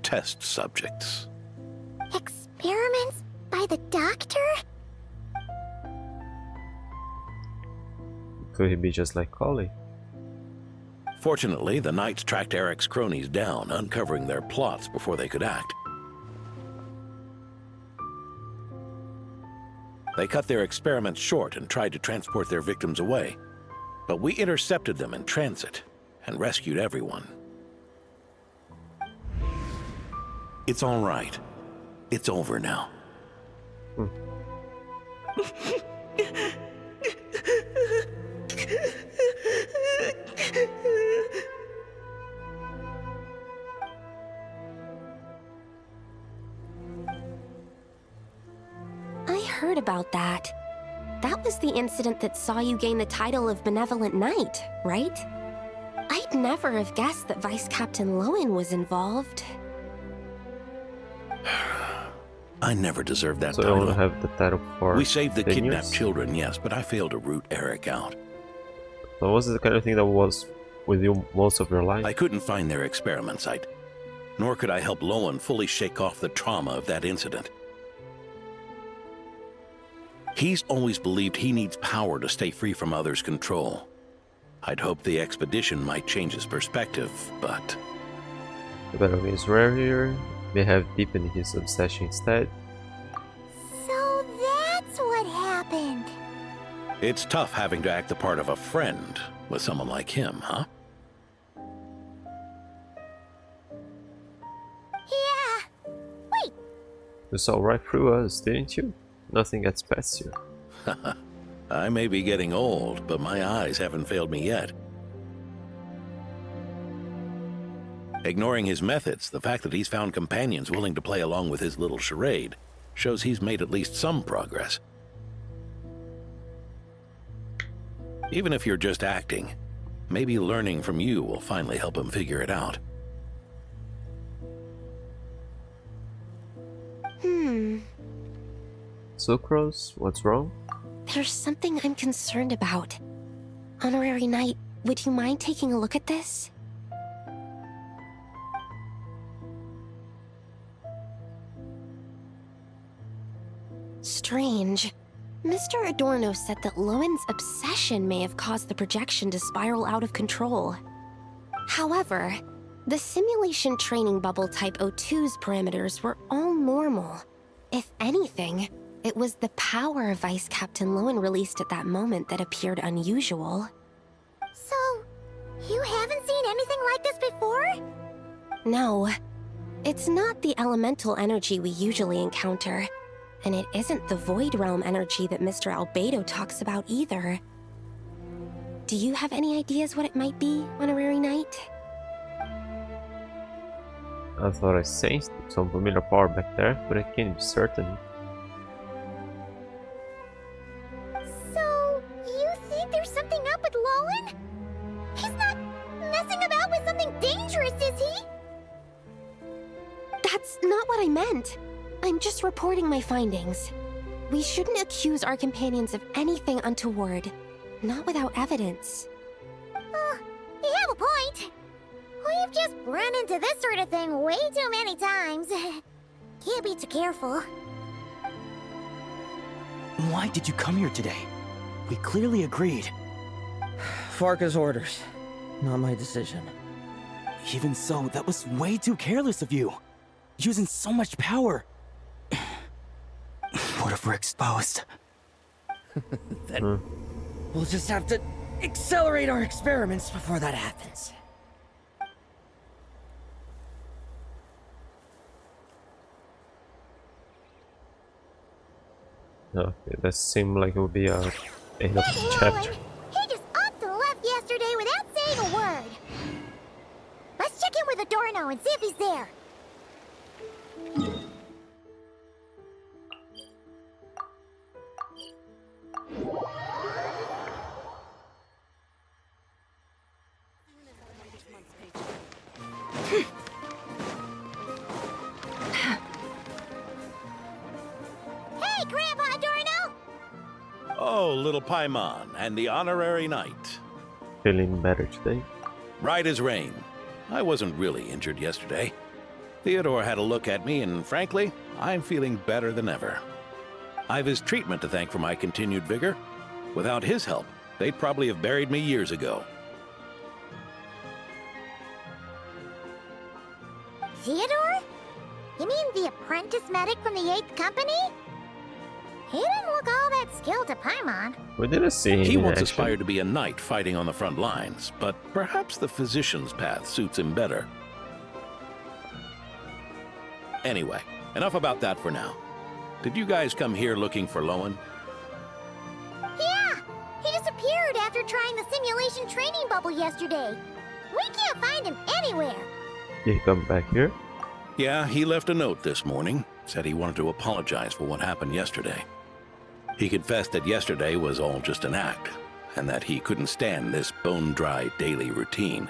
test subjects. Experiments by the Doctor? Could he be just like Collie? Fortunately, the Knights tracked Eric's cronies down, uncovering their plots before they could act. They cut their experiments short and tried to transport their victims away, but we intercepted them in transit and rescued everyone. It's all right. It's over now. I heard about that. That was the incident that saw you gain the title of Benevolent Knight, right? I'd never have guessed that Vice Captain Lowen was involved. I never deserved that so title. I don't have the title for We saved the 10 kidnapped years? children, yes, but I failed to root Eric out. So was it the kind of thing that was with you most of your life? I couldn't find their experiment site, nor could I help Lowen fully shake off the trauma of that incident. He's always believed he needs power to stay free from others' control. I'd hoped the expedition might change his perspective, but... The battle is rare here. May have deepened his obsession instead. So that's what happened. It's tough having to act the part of a friend with someone like him, huh? Yeah. Wait. You saw right through us, didn't you? Nothing gets past you. I may be getting old, but my eyes haven't failed me yet. Ignoring his methods, the fact that he's found companions willing to play along with his little charade shows he's made at least some progress. Even if you're just acting, maybe learning from you will finally help him figure it out. Sucrose, what's wrong? There's something I'm concerned about. Honorary Knight, would you mind taking a look at this? Strange. Mr. Adorno said that Lowen's obsession may have caused the projection to spiral out of control. However, the simulation training bubble type O2's parameters were all normal. If anything, it was the power Vice Captain Lowen released at that moment that appeared unusual. So, you haven't seen anything like this before? No. It's not the elemental energy we usually encounter. And it isn't the Void Realm energy that Mr. Albedo talks about either. Do you have any ideas what it might be, Honorary Knight? I thought I sensed some familiar power back there, but I can't be certain. So, you think there's something up with Lowen? He's not messing about with something dangerous, is he? That's not what I meant. I'm just reporting my findings. We shouldn't accuse our companions of anything untoward. Not without evidence. You have a point. We've just run into this sort of thing way too many times. Can't be too careful. Why did you come here today? We clearly agreed. Farka's orders. Not my decision. Even so, that was way too careless of you. Using so much power. What if we're exposed? Then we'll just have to accelerate our experiments before that happens. Okay, that seemed like it would be a end of the chapter. He just upped and left yesterday without saying a word. Let's check in with Adorno and see if he's there. Hey, Grandpa Adorno! Oh, little Paimon, and the honorary knight. Feeling better today? Right as rain. I wasn't really injured yesterday. Theodore had a look at me, and frankly, I'm feeling better than ever. I've his treatment to thank for my continued vigor. Without his help, they'd probably have buried me years ago. Theodore? You mean the apprentice medic from the 8th Company? He didn't look all that skilled to Paimon. We didn't see him He in once action. aspired to be a knight fighting on the front lines, but perhaps the physician's path suits him better. Anyway, enough about that for now. Did you guys come here looking for Lowen? Yeah! He disappeared after trying the simulation training bubble yesterday. We can't find him anywhere. Did he come back here? Yeah, he left a note this morning. Said he wanted to apologize for what happened yesterday. He confessed that yesterday was all just an act, and that he couldn't stand this bone-dry daily routine.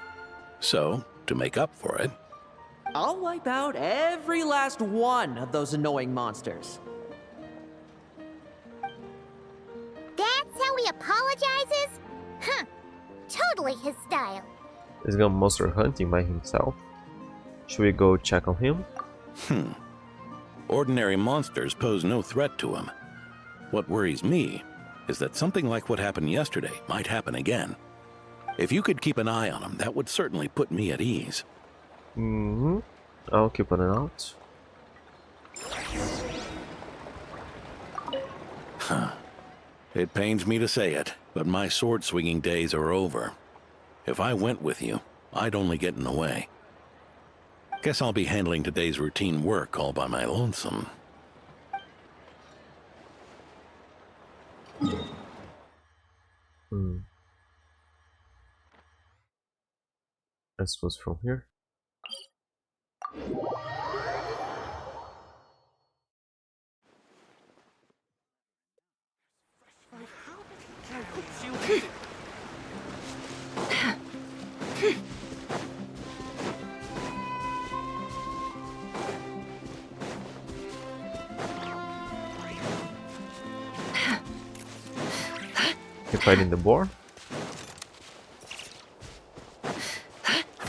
So, to make up for it, I'll wipe out every last one of those annoying monsters. That's how he apologizes? Huh. Totally his style. He's gone monster hunting by himself. Should we go check on him? Ordinary monsters pose no threat to him. What worries me is that something like what happened yesterday might happen again. If you could keep an eye on him, that would certainly put me at ease. I'll keep an eye out. It pains me to say it, but my sword-swinging days are over. If I went with you, I'd only get in the way. Guess I'll be handling today's routine work all by my lonesome. I suppose from here. You fighting the boar?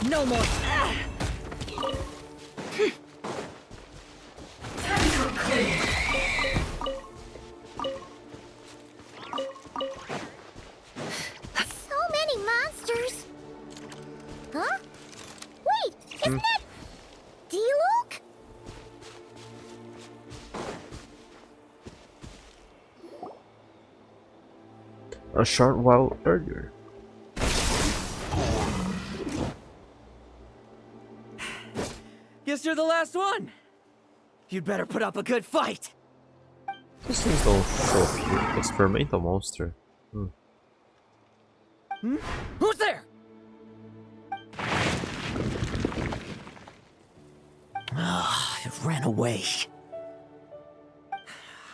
No more. So many monsters. Huh? Wait, isn't that D-Luke? A short while earlier. Guess you're the last one. You'd better put up a good fight. This thing's don't show here. Experimental monster. Who's there? It ran away.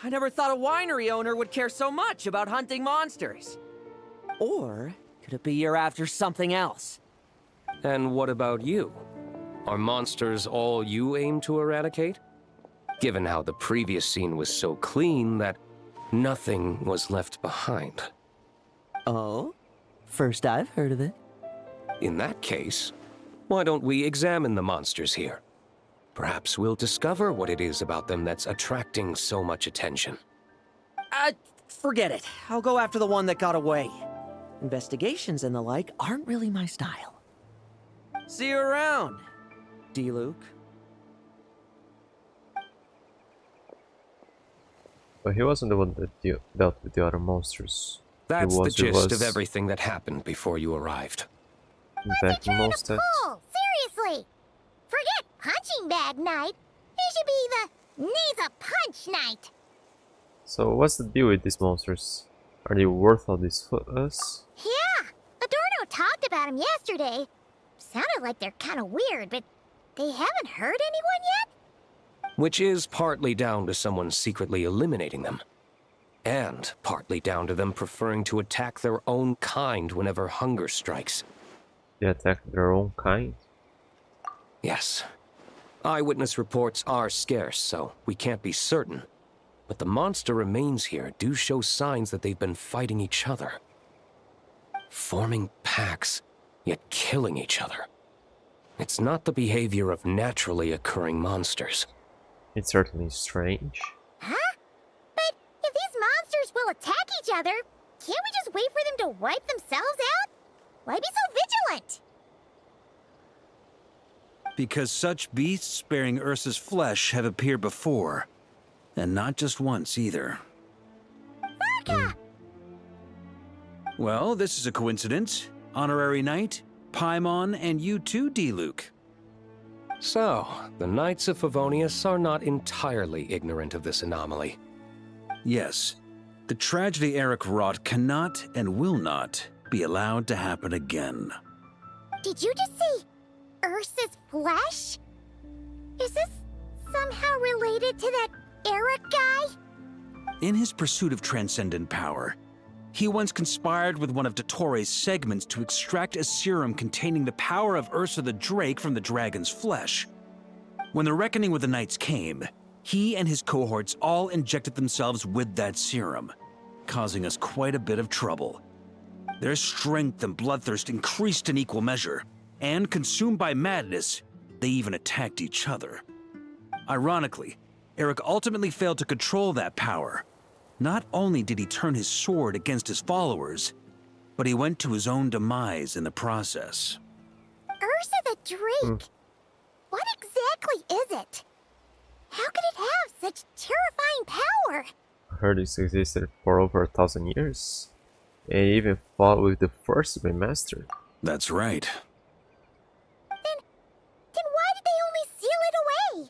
I never thought a winery owner would care so much about hunting monsters. Or Could it be you're after something else? And what about you? Are monsters all you aim to eradicate? Given how the previous scene was so clean that nothing was left behind. Oh? First I've heard of it. In that case, why don't we examine the monsters here? Perhaps we'll discover what it is about them that's attracting so much attention. Forget it. I'll go after the one that got away. Investigations and the like aren't really my style. See you around, D-Luke. But he wasn't the one that dealt with the other monsters. That's the gist of everything that happened before you arrived. What's a trying to pull? Seriously! Forget punching bag night. It should be the needs a punch night. So what's the deal with these monsters? Are they worth all this fuss? Yeah, Adorno talked about them yesterday. Sounded like they're kind of weird, but they haven't hurt anyone yet? Which is partly down to someone secretly eliminating them. And partly down to them preferring to attack their own kind whenever hunger strikes. They attack their own kind? Yes. Eyewitness reports are scarce, so we can't be certain. But the monster remains here do show signs that they've been fighting each other. Forming packs, yet killing each other. It's not the behavior of naturally occurring monsters. It's certainly strange. Huh? But if these monsters will attack each other, can't we just wait for them to wipe themselves out? Why be so vigilant? Because such beasts bearing Ursa's flesh have appeared before. And not just once, either. Vodka! Well, this is a coincidence. Honorary Knight, Paimon, and you too, D-Luke. So, the Knights of Favonius are not entirely ignorant of this anomaly. Yes. The tragedy Eric wrought cannot and will not be allowed to happen again. Did you just say Ursa's flesh? Is this somehow related to that Eric guy? In his pursuit of transcendent power, he once conspired with one of Dottoro's segments to extract a serum containing the power of Ursa the Drake from the dragon's flesh. When the reckoning with the Knights came, he and his cohorts all injected themselves with that serum, causing us quite a bit of trouble. Their strength and bloodthirst increased in equal measure, and consumed by madness, they even attacked each other. Ironically, Eric ultimately failed to control that power. Not only did he turn his sword against his followers, but he went to his own demise in the process. Ursa the Drake? What exactly is it? How could it have such terrifying power? I heard this existed for over 1,000 years. And even fought with the first Master. That's right. Then why did they only seal it away?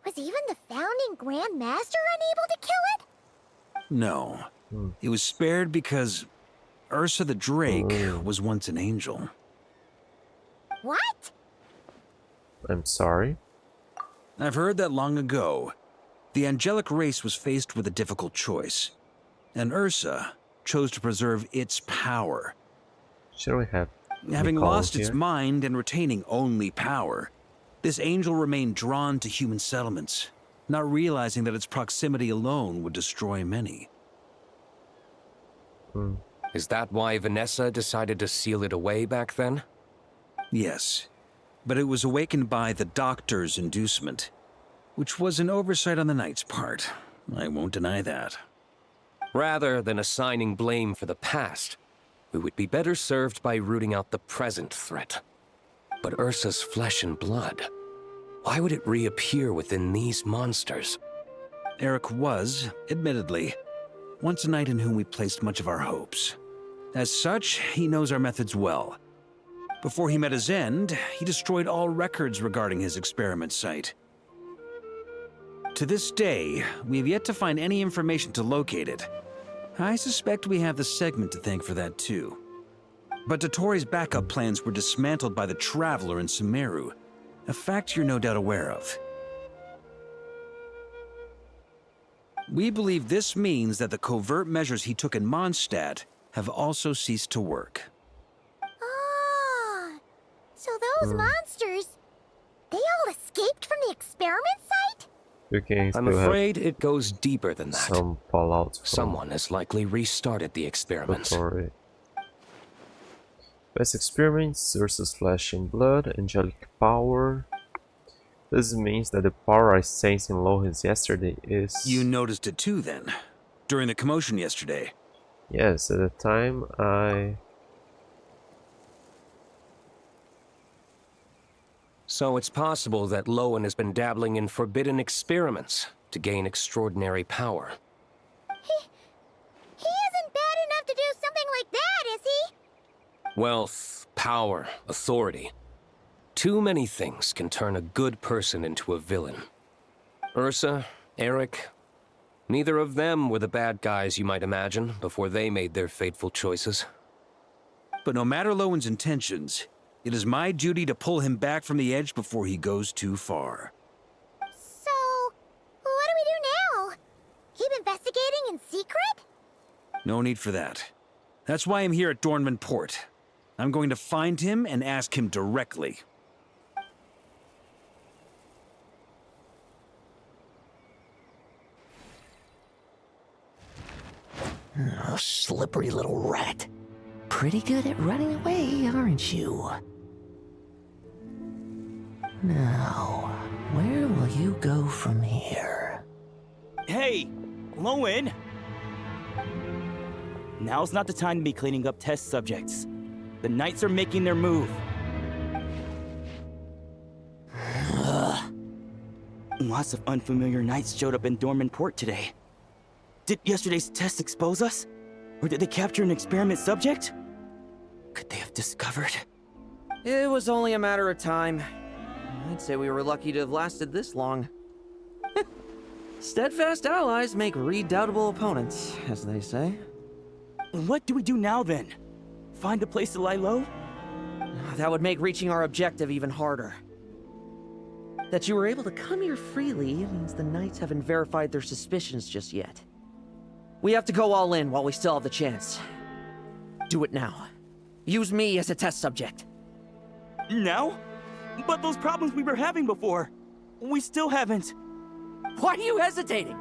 Was even the founding Grand Master unable to kill it? No. It was spared because Ursa the Drake was once an angel. What? I'm sorry? I've heard that long ago, the angelic race was faced with a difficult choice, and Ursa chose to preserve its power. Should we have Having lost its mind and retaining only power, this angel remained drawn to human settlements, not realizing that its proximity alone would destroy many. Is that why Vanessa decided to seal it away back then? Yes, but it was awakened by the Doctor's inducement, which was an oversight on the Knight's part. I won't deny that. Rather than assigning blame for the past, we would be better served by rooting out the present threat. But Ursa's flesh and blood, why would it reappear within these monsters? Eric was, admittedly, once a knight in whom we placed much of our hopes. As such, he knows our methods well. Before he met his end, he destroyed all records regarding his experiment site. To this day, we have yet to find any information to locate it. I suspect we have the segment to thank for that too. But Dottoro's backup plans were dismantled by the Traveler in Sumeru, a fact you're no doubt aware of. We believe this means that the covert measures he took in Mondstadt have also ceased to work. So those monsters, they all escaped from the experiment site? You can I'm still afraid it goes deeper than that. some fallout from Someone has likely restarted the experiment. Theory. Best experiments versus flesh and blood, angelic power. This means that the power I sensed in Lohis yesterday is... You noticed it too, then? During the commotion yesterday? Yes, at the time I... So it's possible that Lowen has been dabbling in forbidden experiments to gain extraordinary power. He isn't bad enough to do something like that, is he? Wealth, power, authority. Too many things can turn a good person into a villain. Ursa, Eric, neither of them were the bad guys you might imagine before they made their fateful choices. But no matter Lowen's intentions, it is my duty to pull him back from the edge before he goes too far. So, what do we do now? Keep investigating in secret? No need for that. That's why I'm here at Dornman Port. I'm going to find him and ask him directly. Oh, slippery little rat. Pretty good at running away, aren't you? Now, where will you go from here? Hey, Lowen! Now's not the time to be cleaning up test subjects. The Knights are making their move. Lots of unfamiliar Knights showed up in Dornman Port today. Did yesterday's test expose us? Or did they capture an experiment subject? Could they have discovered? It was only a matter of time. I'd say we were lucky to have lasted this long. Steadfast allies make redoubtable opponents, as they say. What do we do now, then? Find a place to lie low? That would make reaching our objective even harder. That you were able to come here freely means the Knights haven't verified their suspicions just yet. We have to go all in while we still have the chance. Do it now. Use me as a test subject. Now? But those problems we were having before, we still haven't. Why are you hesitating?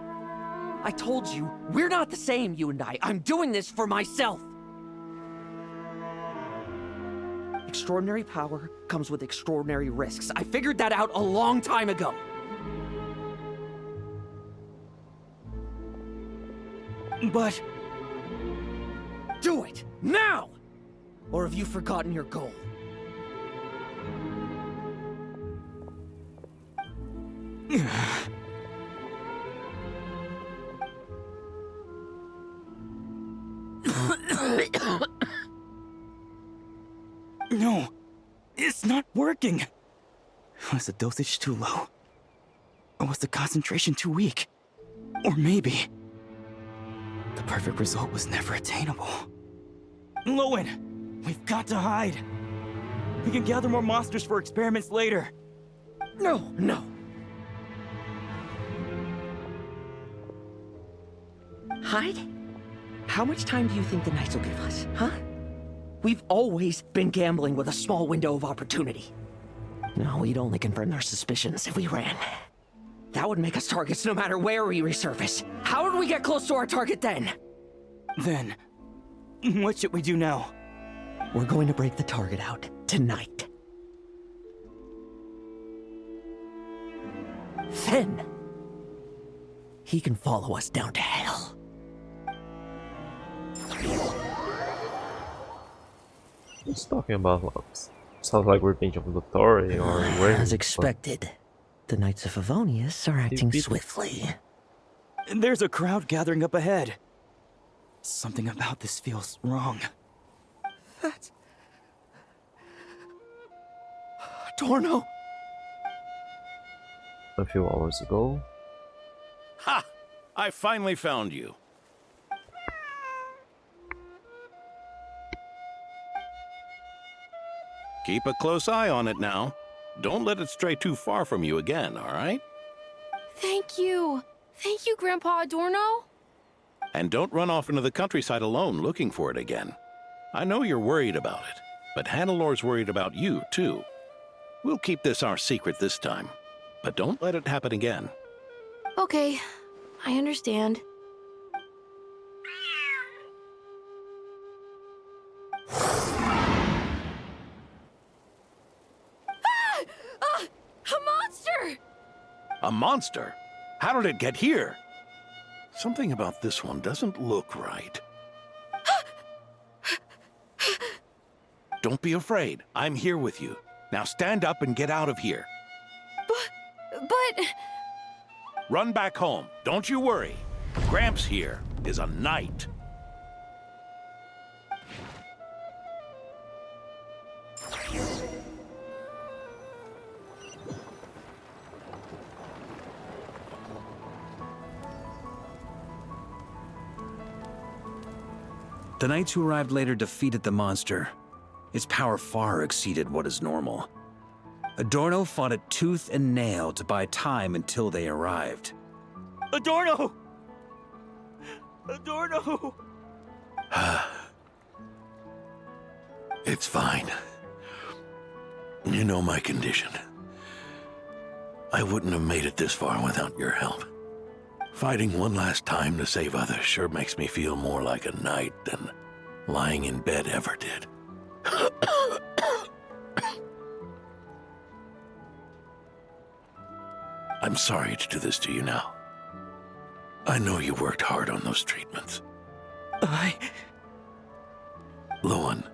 I told you, we're not the same, you and I. I'm doing this for myself. Extraordinary power comes with extraordinary risks. I figured that out a long time ago. But... do it! Now! Or have you forgotten your goal? No, it's not working. Was the dosage too low? Or was the concentration too weak? Or maybe... the perfect result was never attainable. Lowen, we've got to hide. We can gather more monsters for experiments later. No. Hide? How much time do you think the Knights will give us, huh? We've always been gambling with a small window of opportunity. No, we'd only confirm their suspicions if we ran. That would make us targets no matter where we resurface. How would we get close to our target then? Then, what should we do now? We're going to break the target out tonight. Then, he can follow us down to hell. Who's talking about lumps? Sounds like Revenge of the Theory or As expected, the Knights of Favonius are acting swiftly. There's a crowd gathering up ahead. Something about this feels wrong. That's... Torno! A few hours ago. Ha! I finally found you. Keep a close eye on it now. Don't let it stray too far from you again, all right? Thank you. Thank you, Grandpa Adorno. And don't run off into the countryside alone looking for it again. I know you're worried about it, but Hannelor's worried about you, too. We'll keep this our secret this time, but don't let it happen again. Okay, I understand. A monster! A monster? How did it get here? Something about this one doesn't look right. Don't be afraid. I'm here with you. Now stand up and get out of here. But... Run back home. Don't you worry. Gramps here is a knight. The knights who arrived later defeated the monster. Its power far exceeded what is normal. Adorno fought it tooth and nail to buy time until they arrived. Adorno! Adorno! It's fine. You know my condition. I wouldn't have made it this far without your help. Fighting one last time to save others sure makes me feel more like a knight than lying in bed ever did. I'm sorry to do this to you now. I know you worked hard on those treatments. Loan,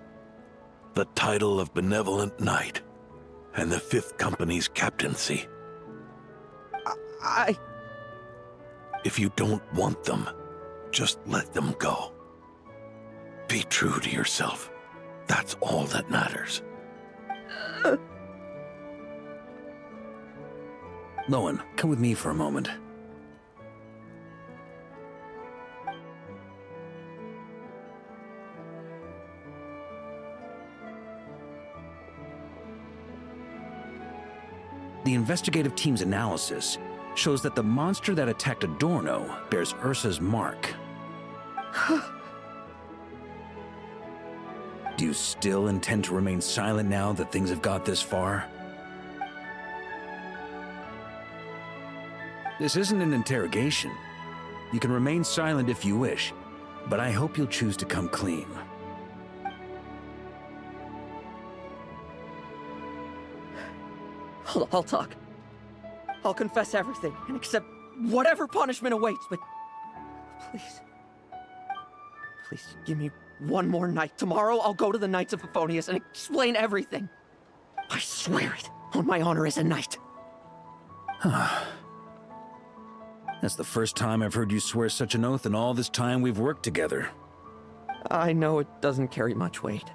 the title of Benevolent Knight and the 5th Company's captaincy. If you don't want them, just let them go. Be true to yourself. That's all that matters. Loan, come with me for a moment. The investigative team's analysis shows that the monster that attacked Adorno bears Ursa's mark. Do you still intend to remain silent now that things have got this far? This isn't an interrogation. You can remain silent if you wish, but I hope you'll choose to come clean. I'll talk. I'll confess everything and accept whatever punishment awaits, but please, please give me one more night. Tomorrow I'll go to the Knights of Favonius and explain everything. I swear it on my honor as a knight. That's the first time I've heard you swear such an oath in all this time we've worked together. I know it doesn't carry much weight.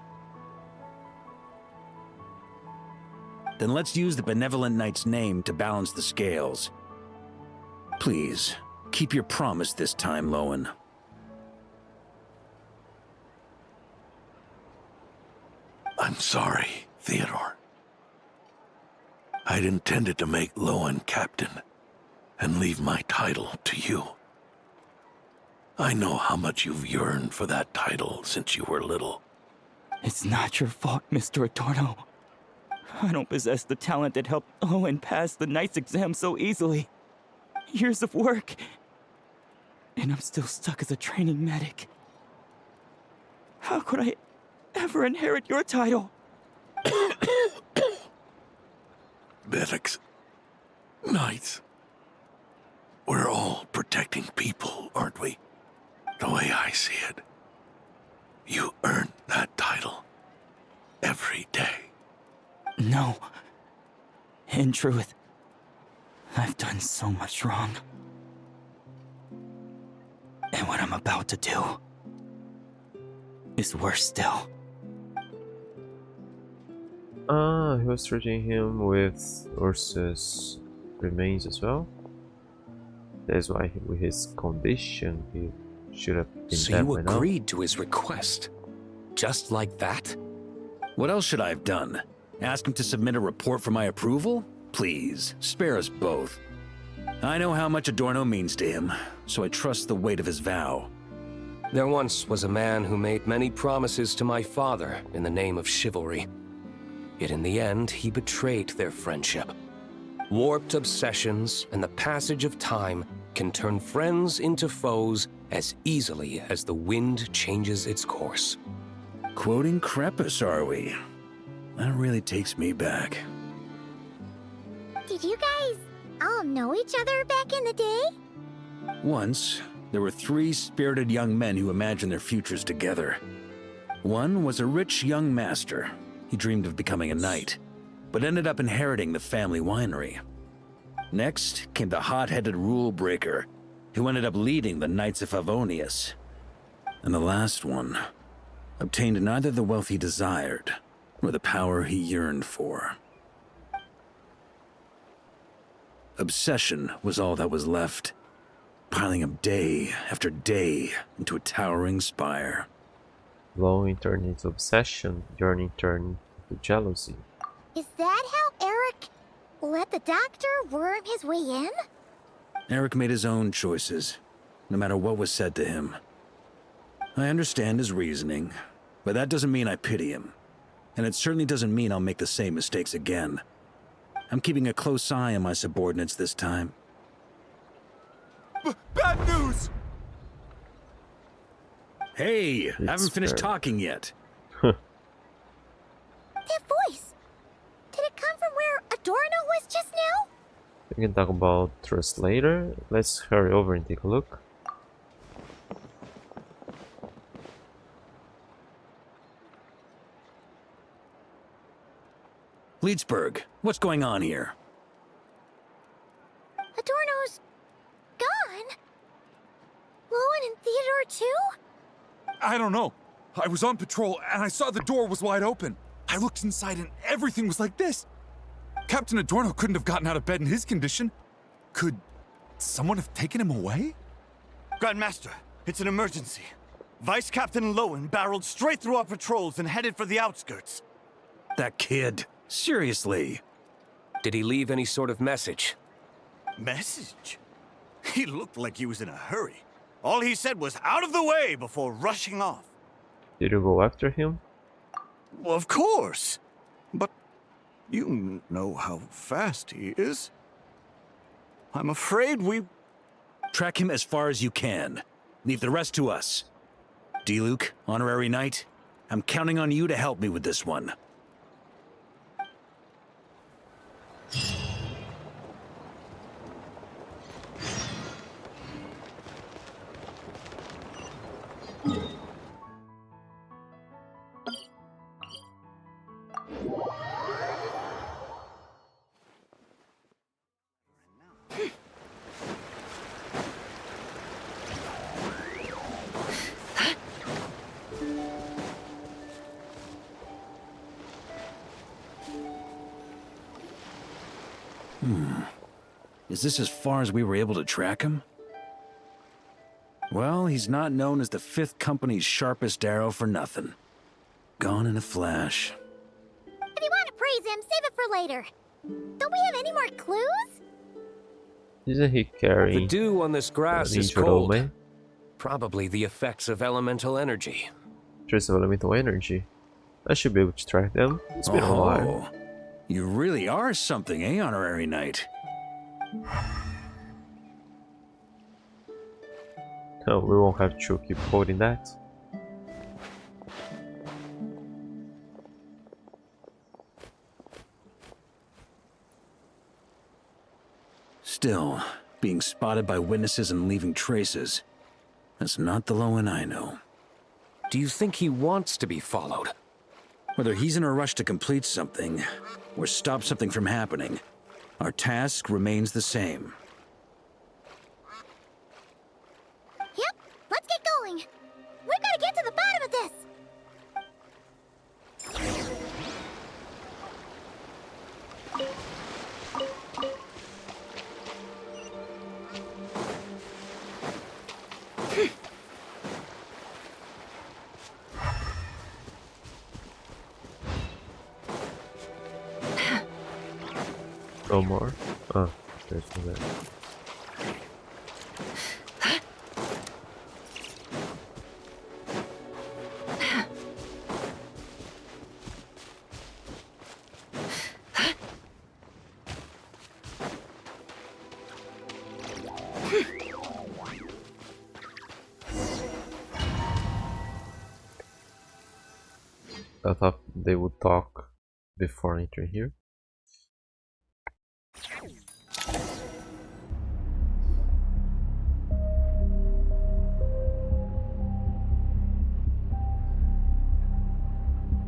Then let's use the Benevolent Knight's name to balance the scales. Please, keep your promise this time, Loan. I'm sorry, Theodore. I'd intended to make Loan captain and leave my title to you. I know how much you've yearned for that title since you were little. It's not your fault, Mr. Adorno. I don't possess the talent that helped Owen pass the Knight's exam so easily. Years of work, and I'm still stuck as a training medic. How could I ever inherit your title? Medics, knights, we're all protecting people, aren't we? The way I see it, you earned that title every day. No. In truth, I've done so much wrong. And what I'm about to do is worse still. He was treating him with Ursa's remains as well. That's why with his condition, he should have been So dead you by now. agreed to his request? Just like that? What else should I have done? Ask him to submit a report for my approval? Please, spare us both. I know how much Adorno means to him, so I trust the weight of his vow. There once was a man who made many promises to my father in the name of chivalry. Yet in the end, he betrayed their friendship. Warped obsessions and the passage of time can turn friends into foes as easily as the wind changes its course. Quoting Crepus, are we? That really takes me back. Did you guys all know each other back in the day? Once, there were 3 spirited young men who imagined their futures together. One was a rich young master. He dreamed of becoming a knight, but ended up inheriting the family winery. Next came the hot-headed rule breaker, who ended up leading the Knights of Favonius. And the last one obtained neither the wealth he desired, nor the power he yearned for. Obsession was all that was left, piling up day after day into a towering spire. Longing turned into obsession, yearning turned into jealousy. Is that how Eric let the doctor worm his way in? Eric made his own choices, no matter what was said to him. I understand his reasoning, but that doesn't mean I pity him. And it certainly doesn't mean I'll make the same mistakes again. I'm keeping a close eye on my subordinates this time. Bad news! Hey, I haven't finished talking yet. That voice! Did it come from where Adorno was just now? We can talk about trust later. Let's hurry over and take a look. Leedsburg, what's going on here? Adorno's gone? Lowen and Theodore too? I don't know. I was on patrol and I saw the door was wide open. I looked inside and everything was like this. Captain Adorno couldn't have gotten out of bed in his condition. Could someone have taken him away? Grandmaster, it's an emergency. Vice Captain Lowen barreled straight through our patrols and headed for the outskirts. That kid. Seriously. Did he leave any sort of message? Message? He looked like he was in a hurry. All he said was out of the way before rushing off. Did you go after him? Well, of course. But you know how fast he is. I'm afraid we... Track him as far as you can. Leave the rest to us. D-Luke, honorary knight, I'm counting on you to help me with this one. Is this as far as we were able to track him? Well, he's not known as the 5th Company's sharpest arrow for nothing. Gone in a flash. If you want to praise him, save it for later. Don't we have any more clues? Isn't he carrying the dew on this grass is cold. Probably the effects of elemental energy. Trace of elemental energy. I should be able to track them. It's been a while. You really are something, eh, honorary knight? No, we won't have to keep quoting that. Still, being spotted by witnesses and leaving traces, that's not the Lowen I know. Do you think he wants to be followed? Whether he's in a rush to complete something, or stop something from happening, our task remains the same. Yep, let's get going. We've got to get to the bottom of this. No more. Oh, there's one there. they would talk before entering here.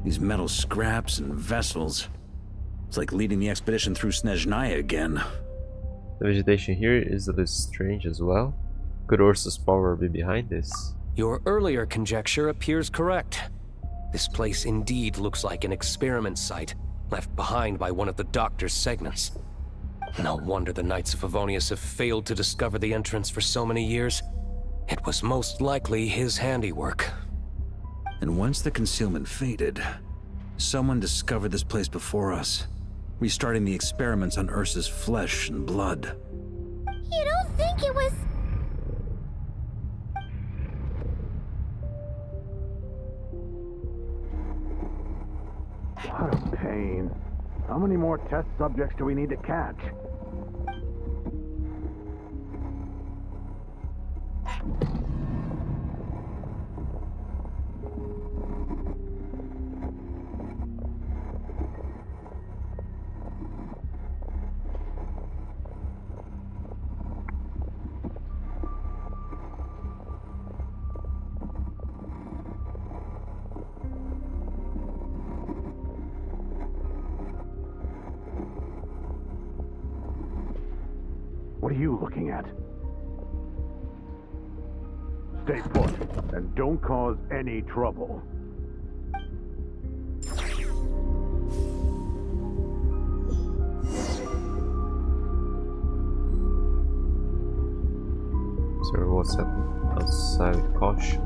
These metal scraps and vessels. It's like leading the expedition through Snezhnaya again. The vegetation here is a bit strange as well. Could Ursa's power be behind this? Your earlier conjecture appears correct. This place indeed looks like an experiment site, left behind by one of the Doctor's segments. No wonder the Knights of Favonius have failed to discover the entrance for so many years. It was most likely his handiwork. And once the concealment faded, someone discovered this place before us, restarting the experiments on Ursa's flesh and blood. You don't think it was... What a pain. How many more test subjects do we need to catch? What are you looking at? Stay put, and don't cause any trouble. So what's happening outside with caution?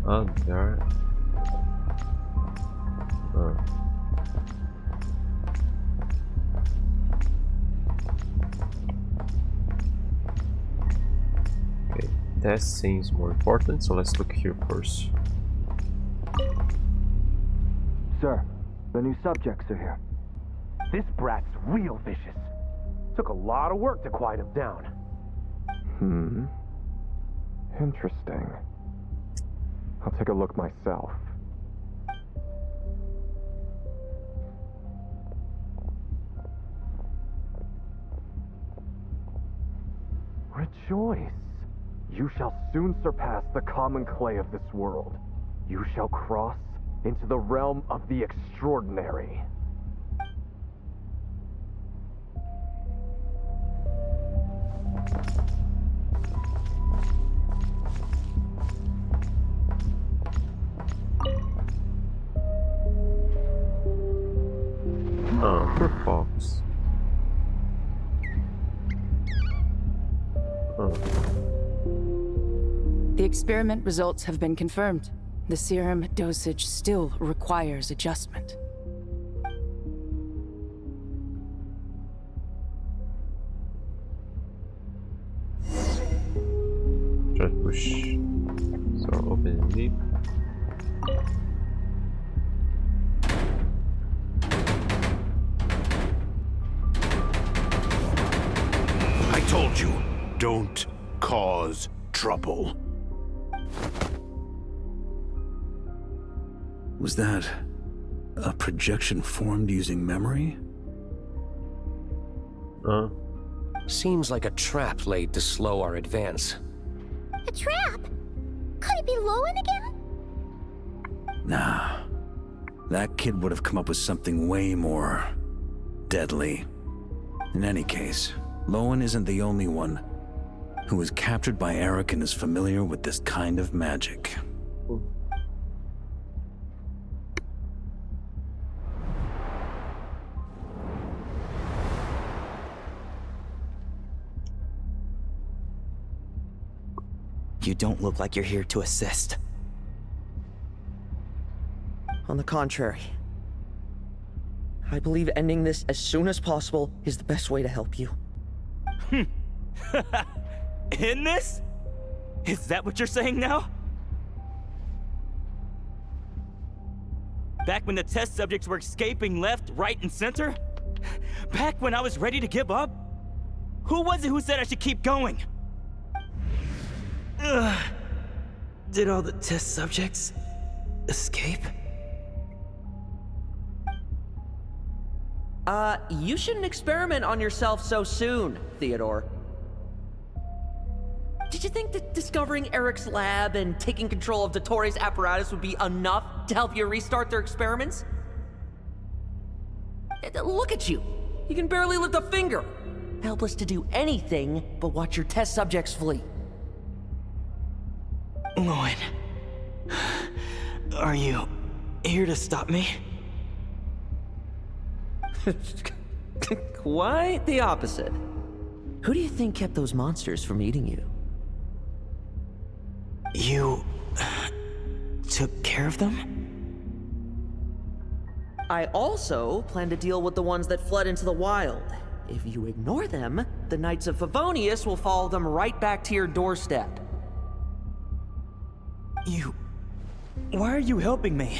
Oh, there. Okay, that seems more important, so let's look here first. Sir, the new subjects are here. This brat's real vicious. Took a lot of work to quiet him down. Interesting. I'll take a look myself. Rejoice! You shall soon surpass the common clay of this world. You shall cross into the realm of the extraordinary. Oh, poor fox. The experiment results have been confirmed. The serum dosage still requires adjustment. Try to push. So open and leap. I told you, don't cause trouble. Was that a projection formed using memory? Seems like a trap laid to slow our advance. A trap? Could it be Lowen again? Nah. That kid would have come up with something way more deadly. In any case, Lowen isn't the only one who was captured by Eric and is familiar with this kind of magic. You don't look like you're here to assist. On the contrary, I believe ending this as soon as possible is the best way to help you. In this? Is that what you're saying now? Back when the test subjects were escaping left, right, and center? Back when I was ready to give up? Who was it who said I should keep going? Did all the test subjects escape? You shouldn't experiment on yourself so soon, Theodore. Did you think that discovering Eric's lab and taking control of Dottoro's apparatus would be enough to help you restart their experiments? Look at you. You can barely lift a finger. Helpless to do anything but watch your test subjects flee. Lowen, are you here to stop me? Quite the opposite. Who do you think kept those monsters from eating you? You took care of them? I also plan to deal with the ones that fled into the wild. If you ignore them, the Knights of Favonius will follow them right back to your doorstep. Why are you helping me?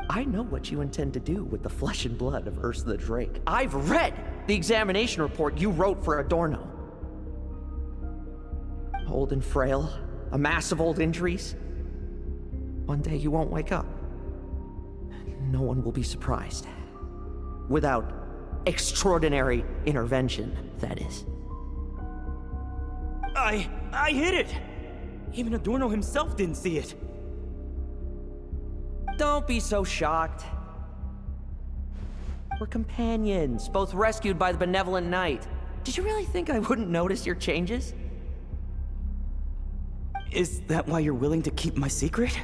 I know what you intend to do with the flesh and blood of Ursa the Drake. I've read the examination report you wrote for Adorno. Old and frail, a mass of old injuries. One day you won't wake up. No one will be surprised. Without extraordinary intervention, that is. I hit it! Even Adorno himself didn't see it. Don't be so shocked. We're companions, both rescued by the benevolent knight. Did you really think I wouldn't notice your changes? Is that why you're willing to keep my secret?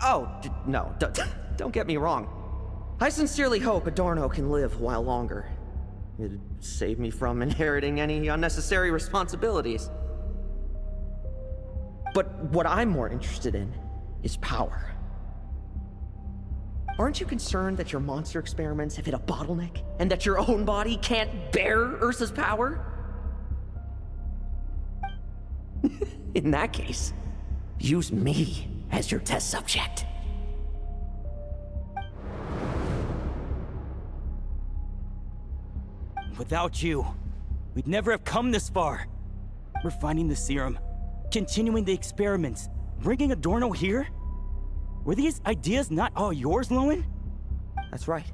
Oh, no, don't get me wrong. I sincerely hope Adorno can live a while longer. It'd save me from inheriting any unnecessary responsibilities. But what I'm more interested in is power. Aren't you concerned that your monster experiments have hit a bottleneck, and that your own body can't bear Ursa's power? In that case, use me as your test subject. Without you, we'd never have come this far. We're finding the serum, continuing the experiments, bringing Adorno here? Were these ideas not all yours, Lowen? That's right.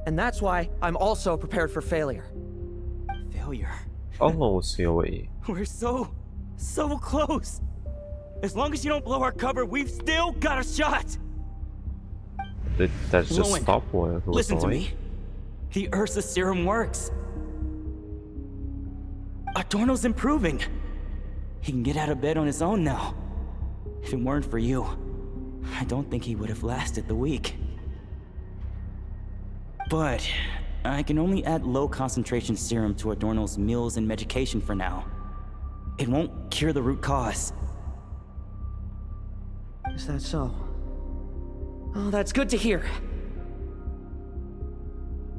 And that's why I'm also prepared for failure. Failure? Almost COE. We're so close. As long as you don't blow our cover, we've still got a shot. Did that just Lowen, stop while it was listen to away? me. The Ursa serum works. Adorno's improving. He can get out of bed on his own now. If it weren't for you, I don't think he would have lasted the week. But I can only add low concentration serum to Adorno's meals and medication for now. It won't cure the root cause. Is that so? Oh, that's good to hear.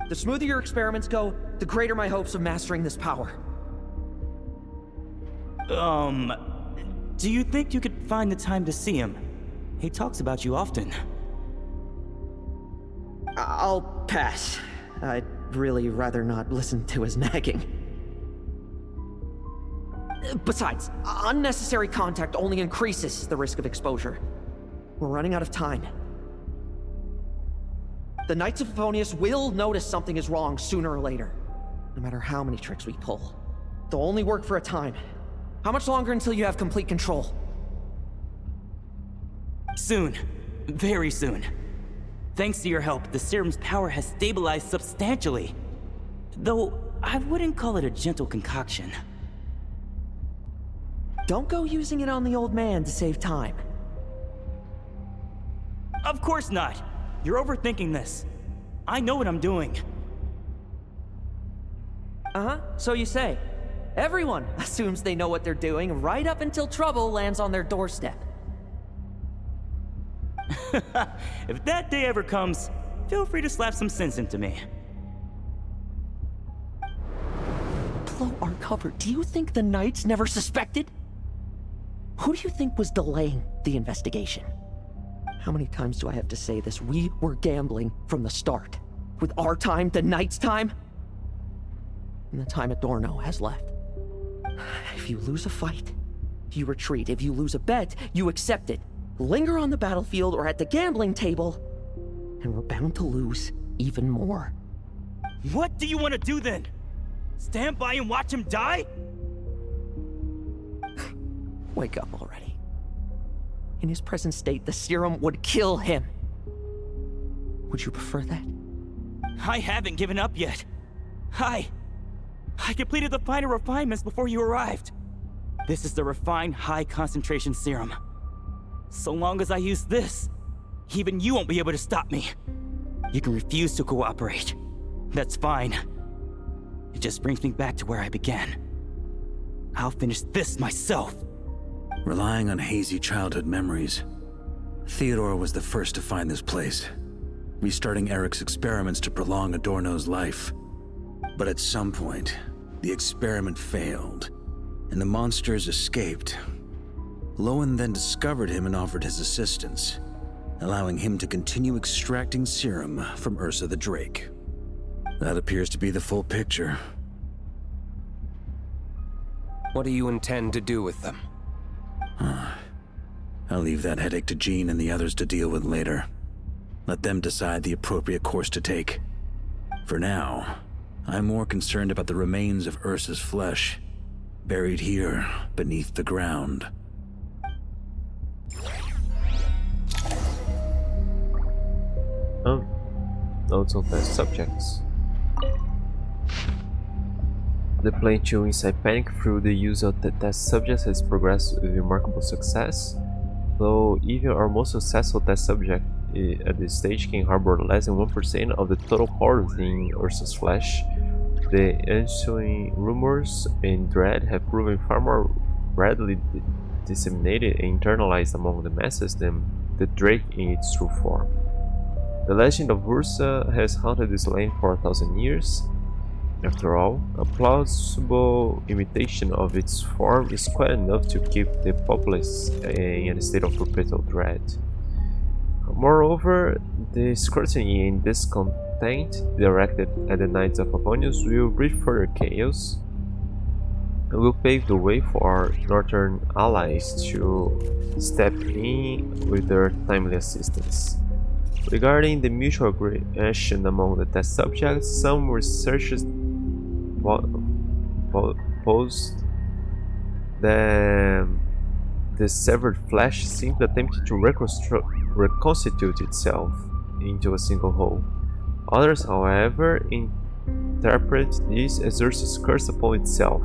The smoother your experiments go, the greater my hopes of mastering this power. Do you think you could find the time to see him? He talks about you often. I'll pass. I'd really rather not listen to his nagging. Besides, unnecessary contact only increases the risk of exposure. We're running out of time. The Knights of Favonius will notice something is wrong sooner or later, no matter how many tricks we pull. They'll only work for a time. How much longer until you have complete control? Soon. Very soon. Thanks to your help, the serum's power has stabilized substantially. Though, I wouldn't call it a gentle concoction. Don't go using it on the old man to save time. Of course not. You're overthinking this. I know what I'm doing. Uh-huh, so you say. Everyone assumes they know what they're doing right up until trouble lands on their doorstep. If that day ever comes, feel free to slap some sense into me. Blow our cover. Do you think the Knights never suspected? Who do you think was delaying the investigation? How many times do I have to say this? We were gambling from the start. With our time, the Knights' time. and the time Adorno has left. If you lose a fight, you retreat. If you lose a bet, you accept it. Linger on the battlefield or at the gambling table, and we're bound to lose even more. What do you want to do then? Stand by and watch him die? Wake up already. In his present state, the serum would kill him. Would you prefer that? I haven't given up yet. I completed the final refinements before you arrived. This is the refined high-concentration serum. So long as I use this, even you won't be able to stop me. You can refuse to cooperate. That's fine. It just brings me back to where I began. I'll finish this myself. Relying on hazy childhood memories, Theodore was the first to find this place, restarting Eric's experiments to prolong Adorno's life. But at some point, the experiment failed, and the monsters escaped. Lowen then discovered him and offered his assistance, allowing him to continue extracting serum from Ursa the Drake. That appears to be the full picture. What do you intend to do with them? I'll leave that headache to Jean and the others to deal with later. Let them decide the appropriate course to take. For now, I'm more concerned about the remains of Ursa's flesh, buried here beneath the ground. Notes on test subjects. The plan to incite panic through the use of the test subjects has progressed with remarkable success, though even our most successful test subject at this stage can harbor less than 1% of the total power within Ursa's flesh. The ensuing rumors and dread have proven far more readily disseminated and internalized among the masses than the Drake in its true form. The legend of Ursa has haunted this land for 1,000 years. After all, a plausible imitation of its form is quite enough to keep the populace in a state of perpetual dread. Moreover, the scrutiny and discontent directed at the Knights of Favonius will breed further chaos and will pave the way for our northern allies to step in with their timely assistance. Regarding the mutual aggression among the test subjects, some researchers posed that the severed flesh seemed attempting to reconstitute itself into a single whole. Others, however, interpret this as Ursa's curse upon itself,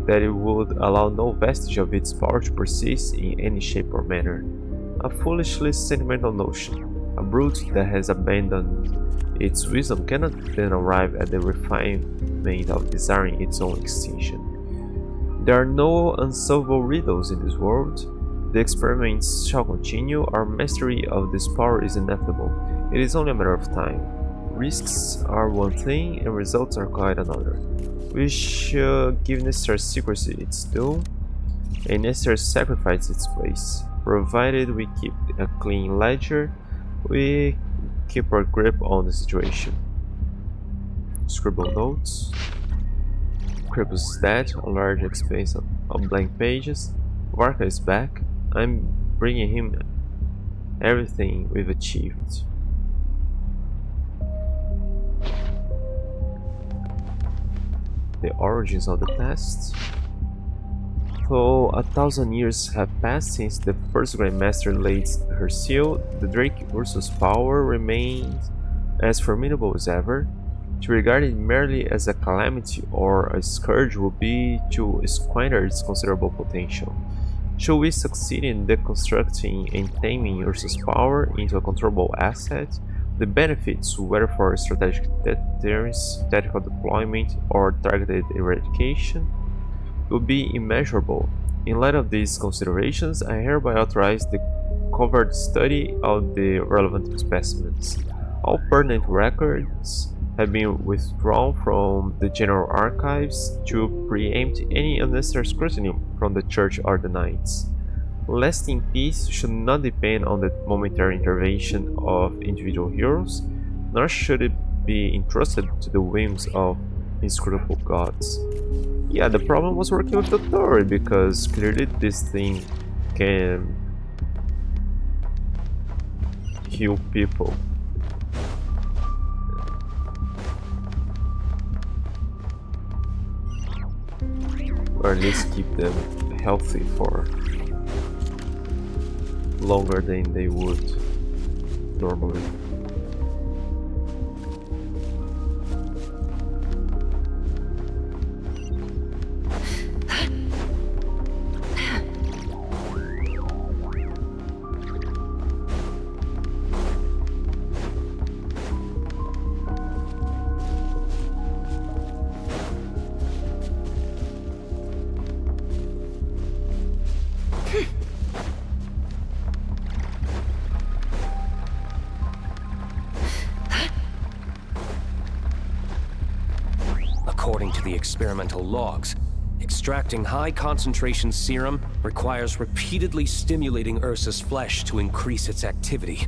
that it would allow no vestige of its power to persist in any shape or manner. A foolishly sentimental notion. A brute that has abandoned its wisdom cannot then arrive at the refinement of desiring its own extinction. There are no unsolvable riddles in this world. The experiments shall continue. Our mastery of this power is inevitable. It is only a matter of time. Risks are one thing and results are quite another. We should give necessary secrecy its due and necessary sacrifice its place. Provided we keep a clean ledger, we keep our grip on the situation. Scribble notes. Kripus is dead, a large expanse of blank pages. Varka is back. I'm bringing him everything we've achieved. The origins of the past. Though 1,000 years have passed since the first Grandmaster laid her seal, the Drake Ursa's power remains as formidable as ever. To regard it merely as a calamity or a scourge would be to squander its considerable potential. Should we succeed in deconstructing and taming Ursa's power into a controllable asset, the benefits, whether for strategic deterrence, tactical deployment, or targeted eradication, will be immeasurable. In light of these considerations, I hereby authorize the covert study of the relevant specimens. All pertinent records have been withdrawn from the General Archives to preempt any unnecessary scrutiny from the Church or the Knights. Lasting peace should not depend on the momentary intervention of individual heroes, nor should it be entrusted to the whims of inscrutable gods. Yeah, the problem was working with the theory, because clearly this thing can heal people. Or at least keep them healthy for longer than they would normally. According to the experimental logs, extracting high-concentration serum requires repeatedly stimulating Ursa's flesh to increase its activity.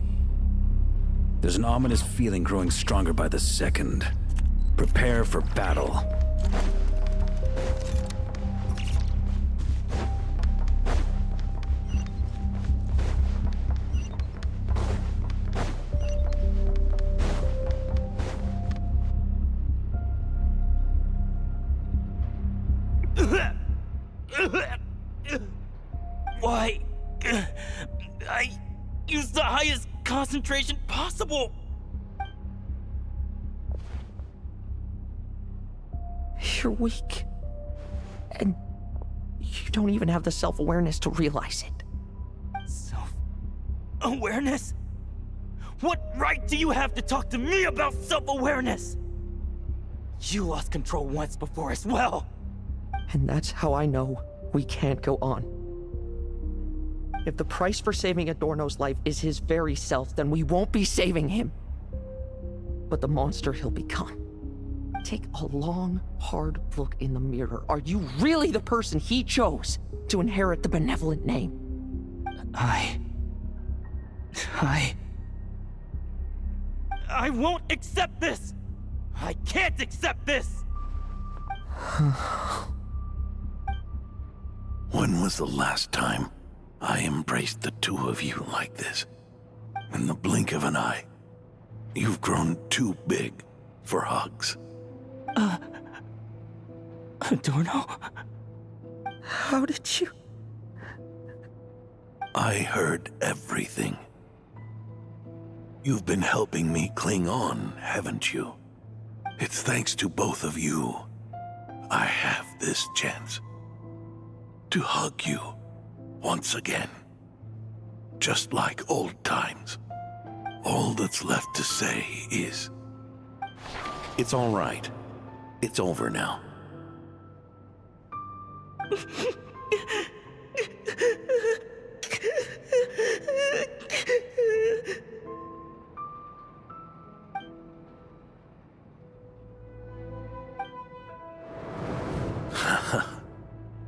There's an ominous feeling growing stronger by the second. Prepare for battle. Why? I used the highest concentration possible. You're weak. And you don't even have the self-awareness to realize it. Self-awareness? What right do you have to talk to me about self-awareness? You lost control once before as well. And that's how I know we can't go on. If the price for saving Adorno's life is his very self, then we won't be saving him, but the monster he'll become. Take a long, hard look in the mirror. Are you really the person he chose to inherit the benevolent name? I won't accept this! I can't accept this! When was the last time I embraced the two of you like this? In the blink of an eye. You've grown too big for hugs. Adorno? How did you? I heard everything. You've been helping me cling on, haven't you? It's thanks to both of you I have this chance to hug you once again. Just like old times. All that's left to say is, it's all right. It's over now.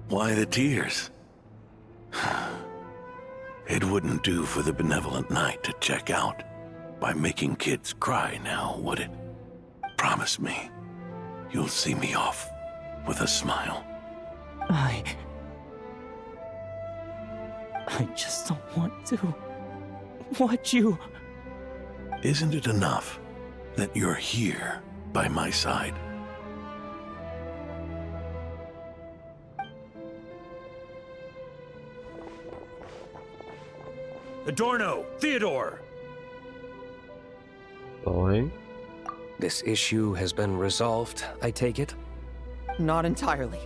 Why the tears? It wouldn't do for the benevolent knight to check out by making kids cry now, would it? Promise me, you'll see me off with a smile. I just don't want to watch you. Isn't it enough that you're here by my side? Adorno! Theodore! Boy. This issue has been resolved, I take it? Not entirely.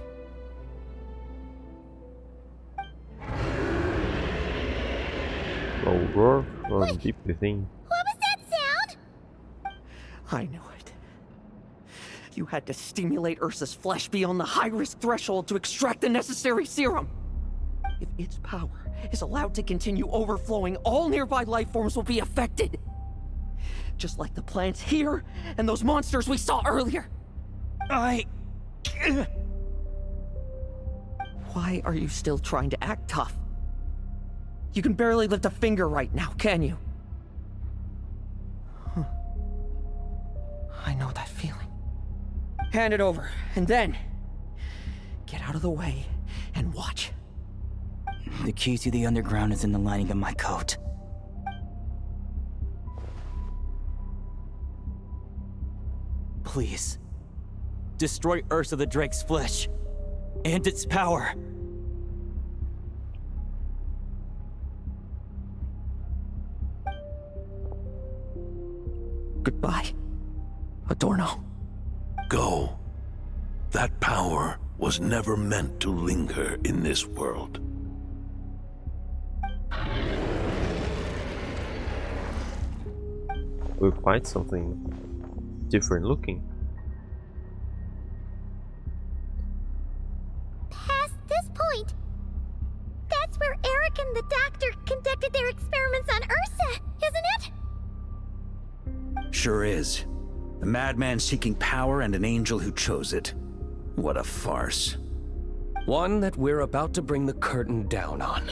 Roar from deep within. What was that sound? I knew it. You had to stimulate Ursa's flesh beyond the high-risk threshold to extract the necessary serum. If its power is allowed to continue overflowing, all nearby life forms will be affected. Just like the plants here and those monsters we saw earlier. Why are you still trying to act tough? You can barely lift a finger right now, can you? I know that feeling. Hand it over, and then get out of the way and watch. The key to the underground is in the lining of my coat. Please, destroy Ursa the Drake's flesh and its power. Goodbye, Adorno. Go. That power was never meant to linger in this world. We'll find something different looking. Past this point, that's where Eric and the doctor conducted their experiments on Ursa, isn't it? Sure is. A madman seeking power and an angel who chose it. What a farce. One that we're about to bring the curtain down on.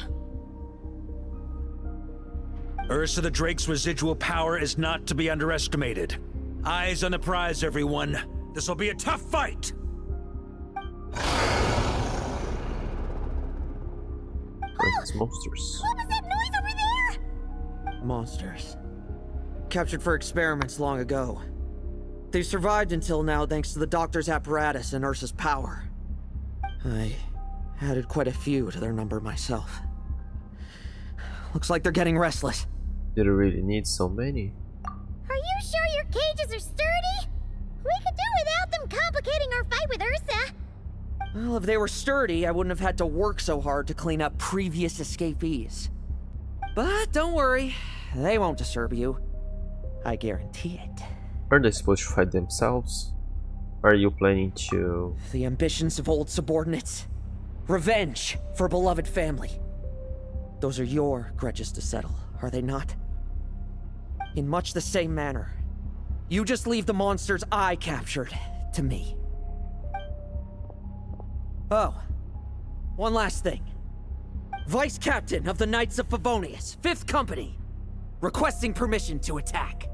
Ursa the Drake's residual power is not to be underestimated. Eyes on the prize, everyone. This'll be a tough fight! It's monsters. What was that noise over there? Monsters. Captured for experiments long ago. They've survived until now thanks to the doctor's apparatus and Ursa's power. I added quite a few to their number myself. Looks like they're getting restless. Did it really need so many? Are you sure your cages are sturdy? We could do without them complicating our fight with Ursa. Well, if they were sturdy, I wouldn't have had to work so hard to clean up previous escapees. But don't worry, they won't disturb you. I guarantee it. Are they supposed to fight themselves? Are you planning to... The ambitions of old subordinates. Revenge for beloved family. Those are your grudges to settle, are they not? In much the same manner, you just leave the monsters I captured to me. Oh, one last thing. Vice Captain of the Knights of Favonius, 5th Company, requesting permission to attack.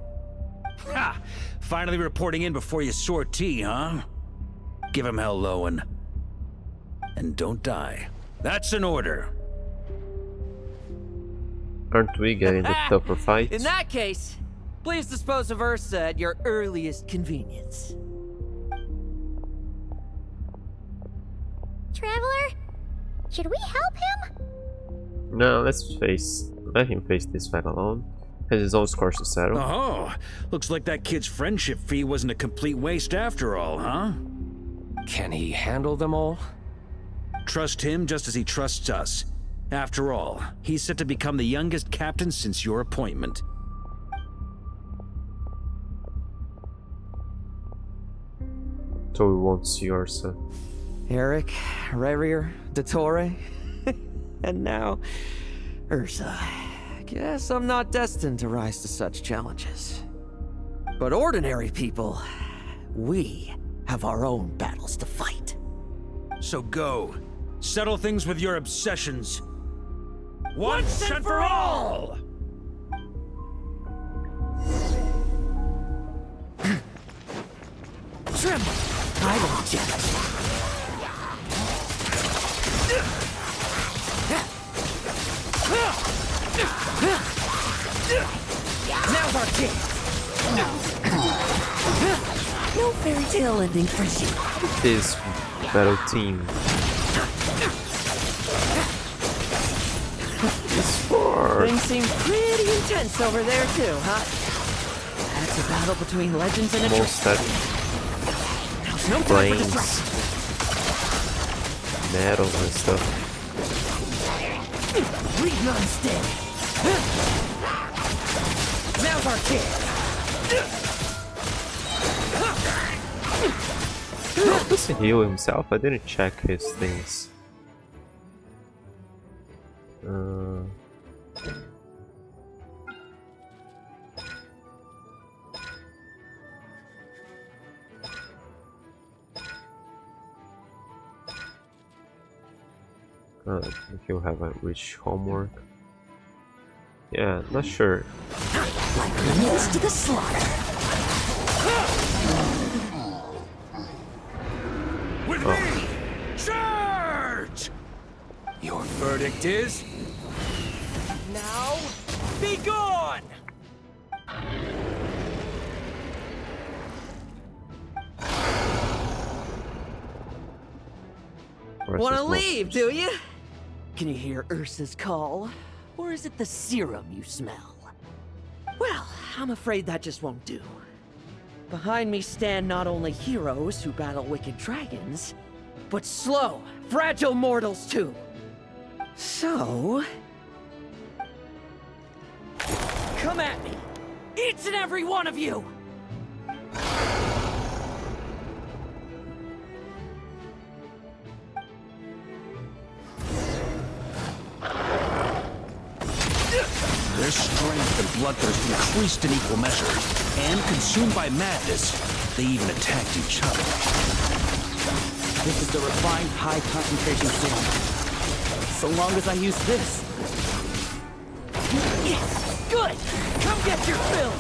Ha! Finally reporting in before you sortie, huh? Give him hell, Lowen. And don't die. That's an order. Aren't we getting the tougher fight? In that case, please dispose of Ursa at your earliest convenience. Traveler, should we help him? No, let him face this fight alone. Has his own scores to settle. Oh, looks like that kid's friendship fee wasn't a complete waste after all, huh? Can he handle them all? Trust him just as he trusts us. After all, he's set to become the youngest captain since your appointment. So we won't see Ursa. Eric, Rarier, Dottore, and now Ursa. Guess I'm not destined to rise to such challenges. But ordinary people, we have our own battles to fight. So go. Settle things with your obsessions. Once and for all! Tremble! I don't judge. Now's our chance! No fairy tale ending for you. This battle team. Things seem pretty intense over there too, huh? That's a battle between legends and a Most that no planes, metal and stuff. Breathe unsteady. Now's our chance. Does he heal himself? I didn't check his things. If you have a rich homework. Yeah, not sure. Like minutes to the slaughter. me! Charge! Your verdict is... Now, be gone! Wanna leave, do you? Can you hear Ursa's call? Or is it the serum you smell? Well, I'm afraid that just won't do. Behind me stand not only heroes who battle wicked dragons, but slow, fragile mortals too. So... come at me! Each and every one of you! Their strength and bloodthirst increased in equal measure, and consumed by madness, they even attacked each other. This is the refined high-concentration form. So long as I use this. Yes! Good! Come get your fill!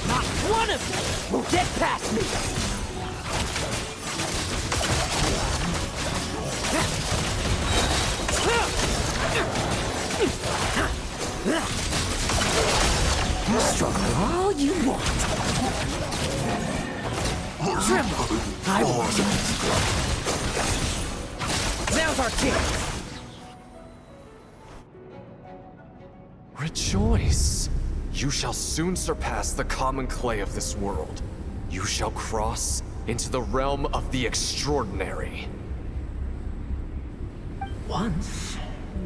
Not one of you will get past me! Struggle all you want. Tremble! I want you. Now's our chance! Rejoice! You shall soon surpass the common clay of this world. You shall cross into the realm of the extraordinary. Once,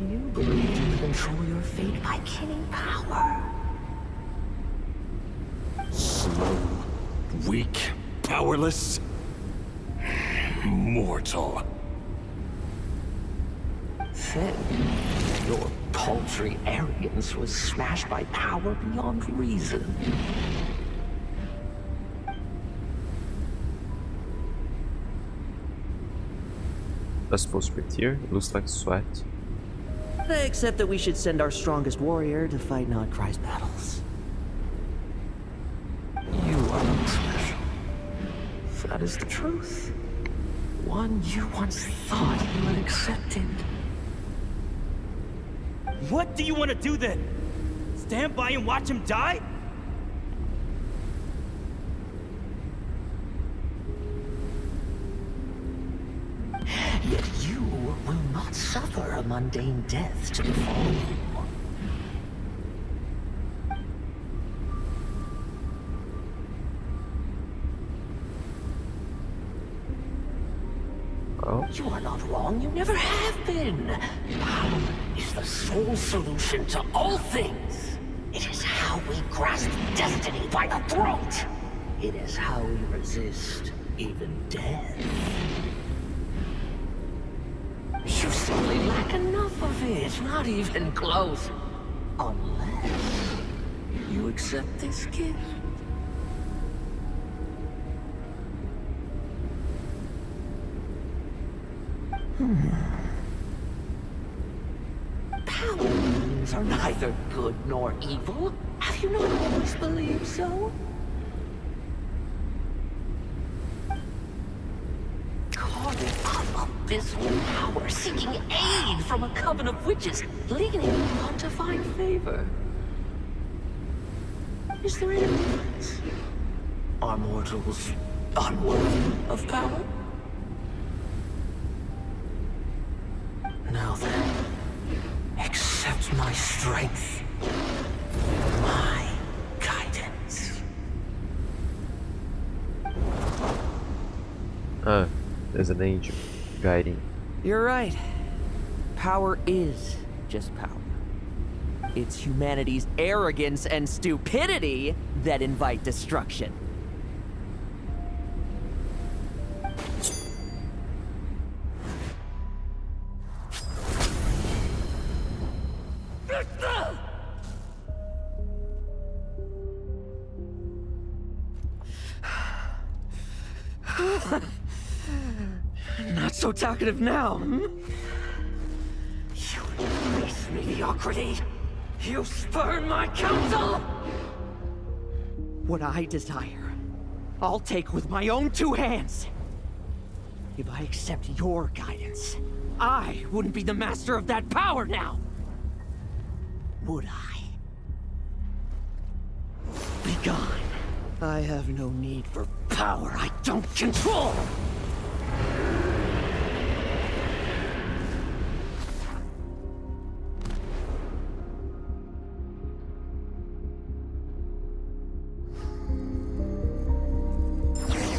you believed you could control your fate by killing power. Slow, weak, powerless, mortal. Then, your paltry arrogance was smashed by power beyond reason. That's supposed to be tear. It looks like sweat. Except that we should send our strongest warrior to fight Nodcry's battles. You are not special. That is the truth. One you once thought you had accepted. What do you want to do then? Stand by and watch him die? Yet you will not suffer a mundane death to befall you. You are not wrong, you never have been. Power is the sole solution to all things. It is how we grasp destiny by the throat. It is how we resist even death. You simply lack enough of it, not even close. Unless you accept this gift. Power means are neither good nor evil. Have you not always believed so? Carving up abysmal power, seeking aid from a coven of witches, leaning on to find favor. Is there any difference? Are mortals unworthy of power? Now then, accept my strength, my guidance. There's an angel guiding. You're right. Power is just power. It's humanity's arrogance and stupidity that invite destruction. Not so talkative now, hmm? You embrace mediocrity. You spurn my counsel. What I desire, I'll take with my own two hands. If I accept your guidance, I wouldn't be the master of that power now! Would I? Be gone. I have no need for power I don't control!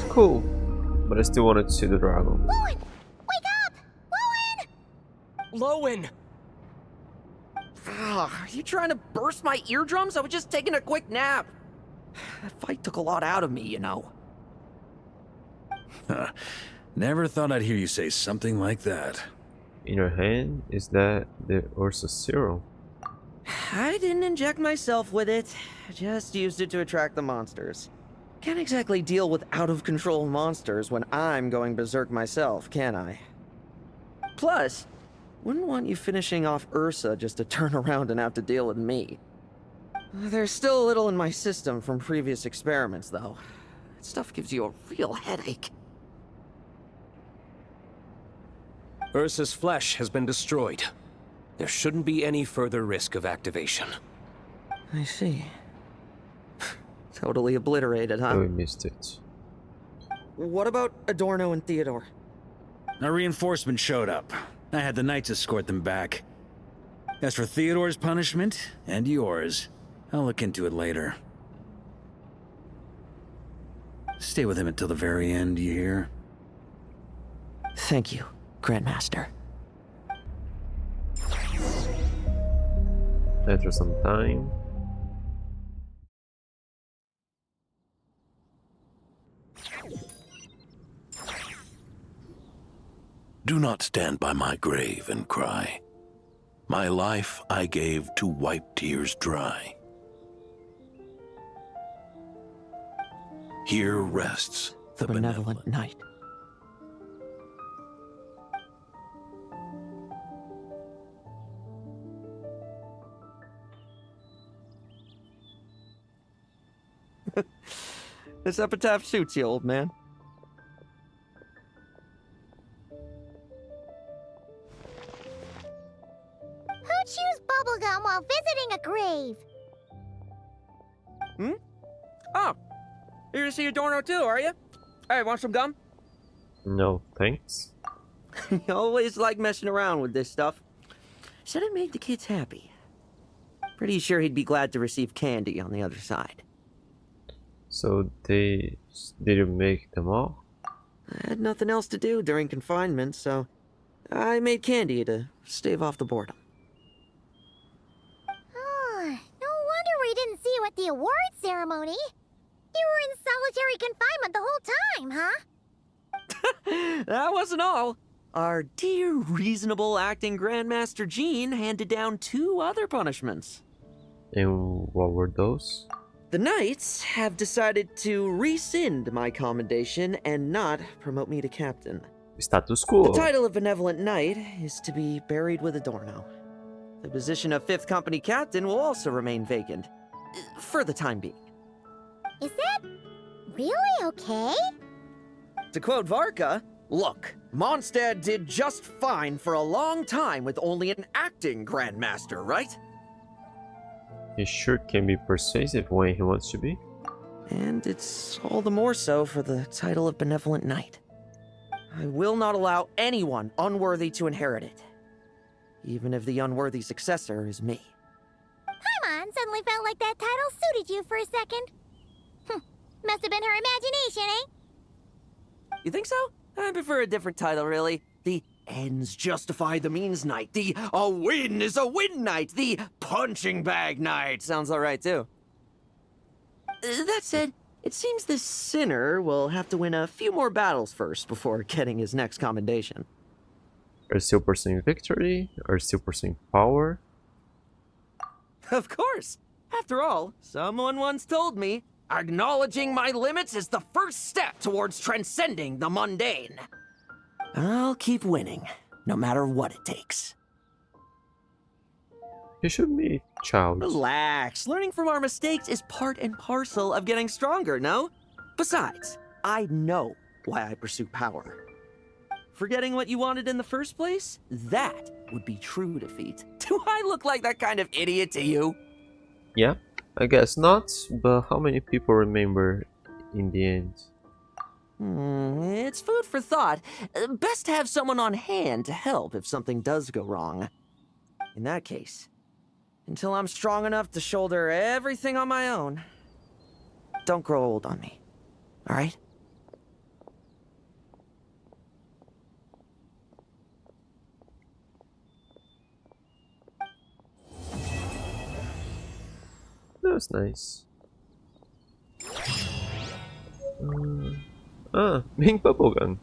Cool, but I still wanted to see the dragon. Lowen! Wake up! Lowen! Are you trying to burst my eardrums? I was just taking a quick nap. That fight took a lot out of me, you know. Never thought I'd hear you say something like that. In your hand, is that the Ursa serum? I didn't inject myself with it. I just used it to attract the monsters. Can't exactly deal with out-of-control monsters when I'm going berserk myself, can I? Plus, wouldn't want you finishing off Ursa just to turn around and have to deal with me. There's still a little in my system from previous experiments, though. That stuff gives you a real headache. Ursa's flesh has been destroyed. There shouldn't be any further risk of activation. I see. Totally obliterated, huh? Oh, we missed it. What about Adorno and Theodore? A reinforcement showed up. I had the knights escort them back. As for Theodore's punishment, and yours, I'll look into it later. Stay with him until the very end, you hear? Thank you, Grandmaster. After some time. Do not stand by my grave and cry. My life I gave to wipe tears dry. Here rests The benevolent knight. This epitaph suits you, old man. Who chews bubblegum while visiting a grave? Oh, you're to see Adorno too, are you? Hey, want some gum? No, thanks. You always like messing around with this stuff. Said it made the kids happy. Pretty sure he'd be glad to receive candy on the other side. So they didn't make them all? I had nothing else to do during confinement, so I made candy to stave off the boredom. Oh, no wonder we didn't see you at the award ceremony. You were in solitary confinement the whole time, huh? That wasn't all. Our dear, reasonable acting Grandmaster Jean handed down 2 other punishments. And what were those? The Knights have decided to rescind my commendation and not promote me to captain. Status quo. The title of Benevolent Knight is to be buried with Adorno. The position of 5th Company Captain will also remain vacant, for the time being. Is that really okay? To quote Varka, look, Mondstadt did just fine for a long time with only an acting Grandmaster, right? He sure can be persuasive when he wants to be. And it's all the more so for the title of Benevolent Knight. I will not allow anyone unworthy to inherit it, even if the unworthy successor is me. Paimon suddenly felt like that title suited you for a second. Must have been her imagination, eh? You think so? I prefer a different title, really. The ends justify the means knight. The a win is a win knight. The punching bag knight sounds alright, too. That said, it seems this sinner will have to win a few more battles first before getting his next commendation. Are you still pursuing victory? Are you still pursuing power? Of course! After all, someone once told me, acknowledging my limits is the first step towards transcending the mundane. I'll keep winning, no matter what it takes. You should be child. Relax. Learning from our mistakes is part and parcel of getting stronger, no? Besides, I know why I pursue power. Forgetting what you wanted in the first place? That would be true defeat. Do I look like that kind of idiot to you? Yeah, I guess not, but how many people remember in the end? It's food for thought. Best to have someone on hand to help if something does go wrong. In that case, until I'm strong enough to shoulder everything on my own, don't grow old on me, alright? That was nice. Pink bubblegum.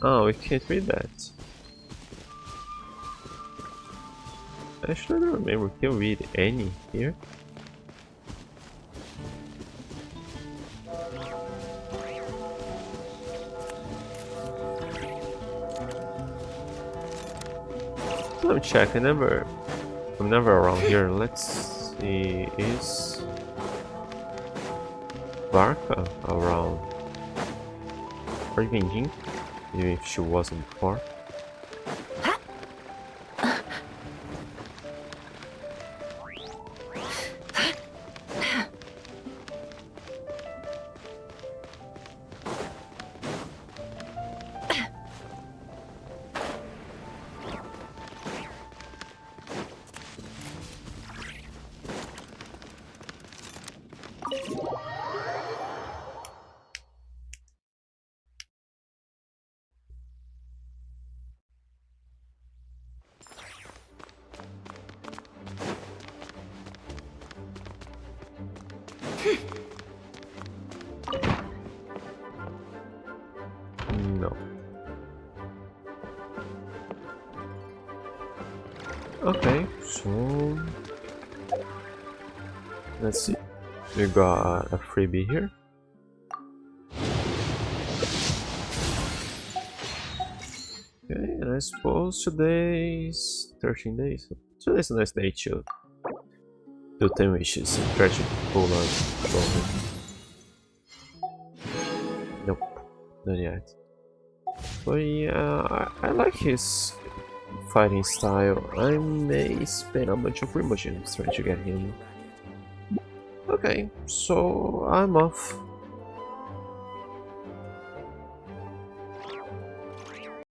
Oh, we can't read that. Actually, I don't remember. Can you read any here? Let me check. I'm never around here. Let's see. Is Barca around? Or even Jin? Even if she wasn't before. No. Okay, so let's see. We got a freebie here. Okay, and I suppose today's 13 days. Today's a nice day to do 10 wishes and try to pull on moment. Nope, not yet. But yeah, I like his fighting style. I may spend a bunch of remotions trying to get him. Okay, so I'm off.